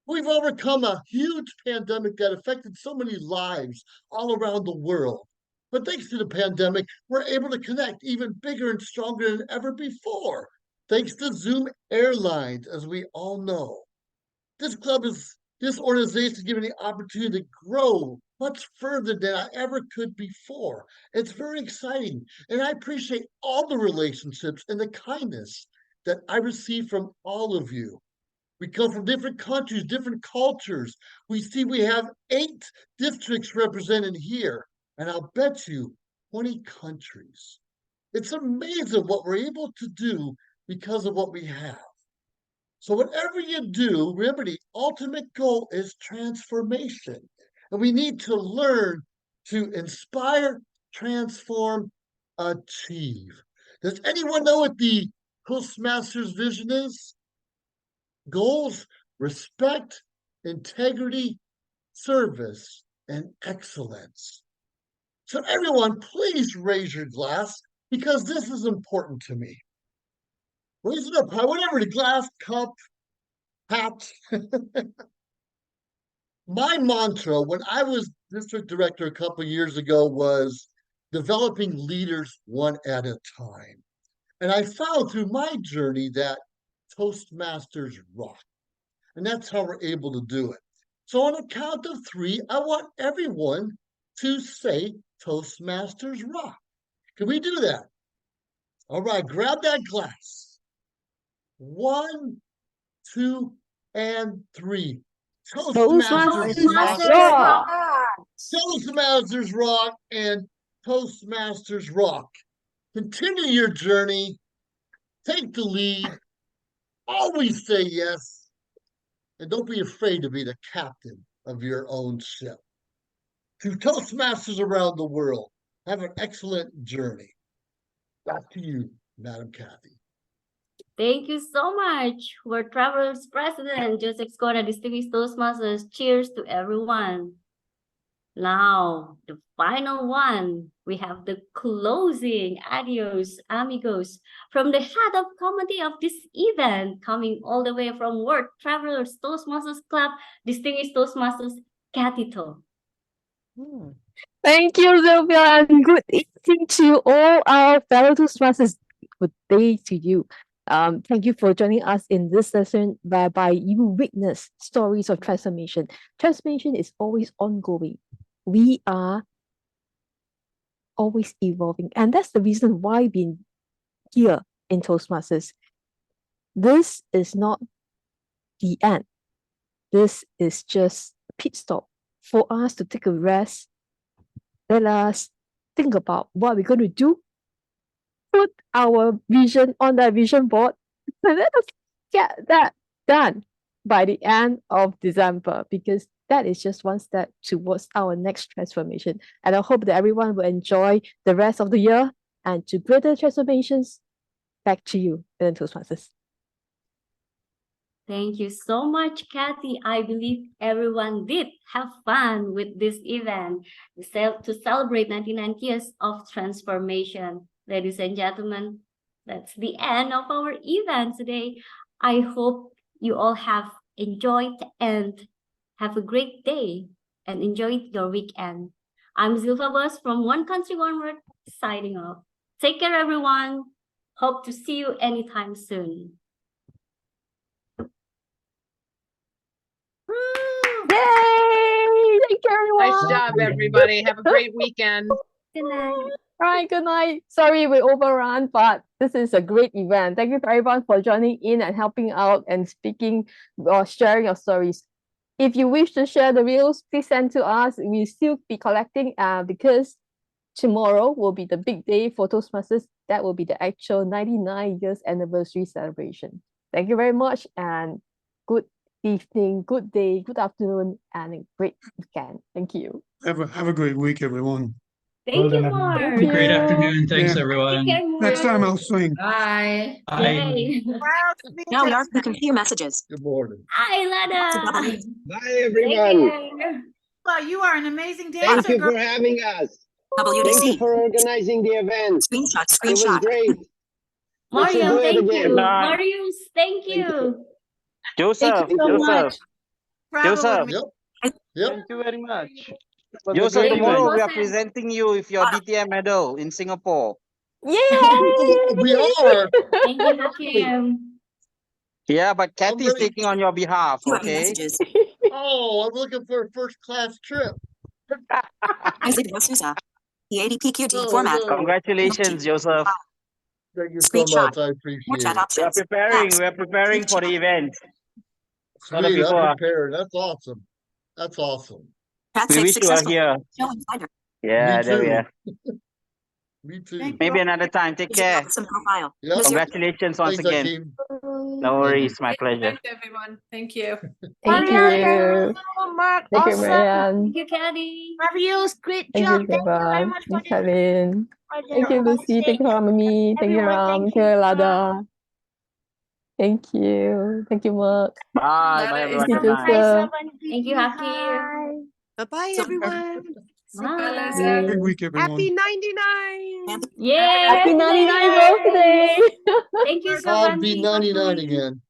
We've overcome a huge pandemic that affected so many lives all around the world. But thanks to the pandemic, we're able to connect even bigger and stronger than ever before. Thanks to Zoom Airlines, as we all know. This organization given me the opportunity to grow much further than I ever could before. It's very exciting, and I appreciate all the relationships and the kindness that I receive from all of you. We come from different countries, different cultures. We see we have 8 districts represented here, and I'll bet you 20 countries. It's amazing what we're able to do because of what we have. So whatever you do, remember the ultimate goal is transformation. And we need to learn to inspire, transform, achieve. Does anyone know what the Toastmasters vision is? Goals, respect, integrity, service, and excellence. So everyone, please raise your glass because this is important to me. Raise it up high, whatever, the glass, cup, hat. My mantra when I was district director a couple of years ago was developing leaders one at a time. And I found through my journey that Toastmasters rock. And that's how we're able to do it. So on a count of 3, I want everyone to say Toastmasters rock. Can we do that? All right, grab that glass. 1, 2, and 3. Toastmasters rock! Toastmasters rock and Toastmasters rock. Continue your journey. Take the lead. Always say yes. And don't be afraid to be the captain of your own ship. To Toastmasters around the world, have an excellent journey. Back to you, Madam Kathy. Thank you so much. We're Travelers President Joseph Scott, distinguished Toastmasters. Cheers to everyone. Now, the final one. We have the closing. Adios, amigos. From the head of committee of this event, coming all the way from World Travelers Toastmasters Club, distinguished Toastmasters, Kathy To. Thank you, Sylvia, and good evening to all our fellow Toastmasters. Good day to you. Thank you for joining us in this session whereby you witness stories of transformation. Transformation is always ongoing. We are always evolving, and that's the reason why we're here in Toastmasters. This is not the end. This is just a pit stop for us to take a rest. Let us think about what we're going to do. Put our vision on that vision board and let us get that done by the end of December, because that is just one step towards our next transformation. And I hope that everyone will enjoy the rest of the year and to greater transformations. Back to you, Toastmasters. Thank you so much, Kathy. I believe everyone did have fun with this event to celebrate 99 years of transformation. Ladies and gentlemen, that's the end of our event today. I hope you all have enjoyed and have a great day and enjoy your weekend. I'm Zilpha Bus from One Country, One Word, signing off. Take care, everyone. Hope to see you anytime soon. Yay! Thank you, everyone. Nice job, everybody. Have a great weekend. Good night. All right, good night. Sorry we overrun, but this is a great event. Thank you for everyone for joining in and helping out and speaking or sharing your stories. If you wish to share the reels, please send to us. We'll still be collecting because tomorrow will be the big day for Toastmasters. That will be the actual 99 years anniversary celebration. Thank you very much and good evening, good day, good afternoon, and a great weekend. Thank you. Have a great week, everyone. Thank you, Mark. Have a great afternoon. Thanks, everyone. Next time I'll sing. Bye. Yay. Now we can continue messages. Good morning. Hi, Lada. Bye, everyone. Well, you are an amazing dancer, Thank you girl. for having us. WDC. Thank you for organizing the event. Screenshot. It was great. We should Mariam, do it thank again. you. Marius, thank you. Joseph, Thank you so much. Joseph, Yep. thank you very much. was a Joseph, great tomorrow event. we are presenting you with your DTM medal in Singapore. Yay! We are. Thank you, Hakim. Yeah, but I'm Kathy's ready. taking on your behalf, You have any okay? messages? Oh, I'm looking for a first class trip. Isaiah Sousa. The ADPQD Oh, format. no. Congratulations, Joseph. Thank you so Screenshot. much. I More appreciate chat it. options. We are preparing for the event. Other Sweet. people I'm are, prepared. That's awesome. That's awesome. Chat we save wish you were successful. here. Show in Finder. Yeah, Me there we too. are. Me too. Thank you. Maybe another time. Take Use your care. custom profile. Yep. Nazir. Congratulations once Thanks, again. Akeem. No worries, my pleasure. Thanks, everyone. Thank you. Thank Mariam, you. Mark, Thank you, awesome. Marianne. Thank you, Kelly. Marius, great Thank job. you, Thank you very Kevin. much for Thank the Kevin. Thank you, Lucy. Thank you, Ramami. Thank you, Everyone, Ram. thank Thank you, you. Lada. Thank you. Thank you, Mark. Bye. Lada Bye, is everyone. Thank Good you, night. Joseph. Thank you, Hakim. Bye-bye, everyone. Bye. Great week, everyone. Happy 99. Yay! Happy 99 birthday! Thank you so I'll much. be 99 again.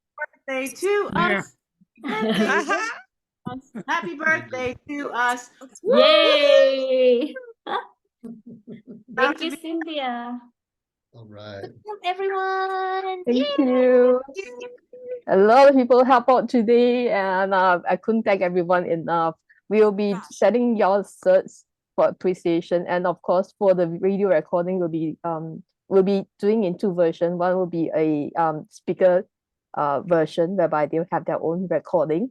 Birthday to us. Happy birthday to us. Yay! About Thank to you, be Cynthia. All right. Everyone. Thank you. A lot of people help out today, and I couldn't thank everyone enough. We'll be setting your certs for appreciation, and of course, for the radio recording, we'll be doing in two versions. One will be a speaker version whereby they'll have their own recording,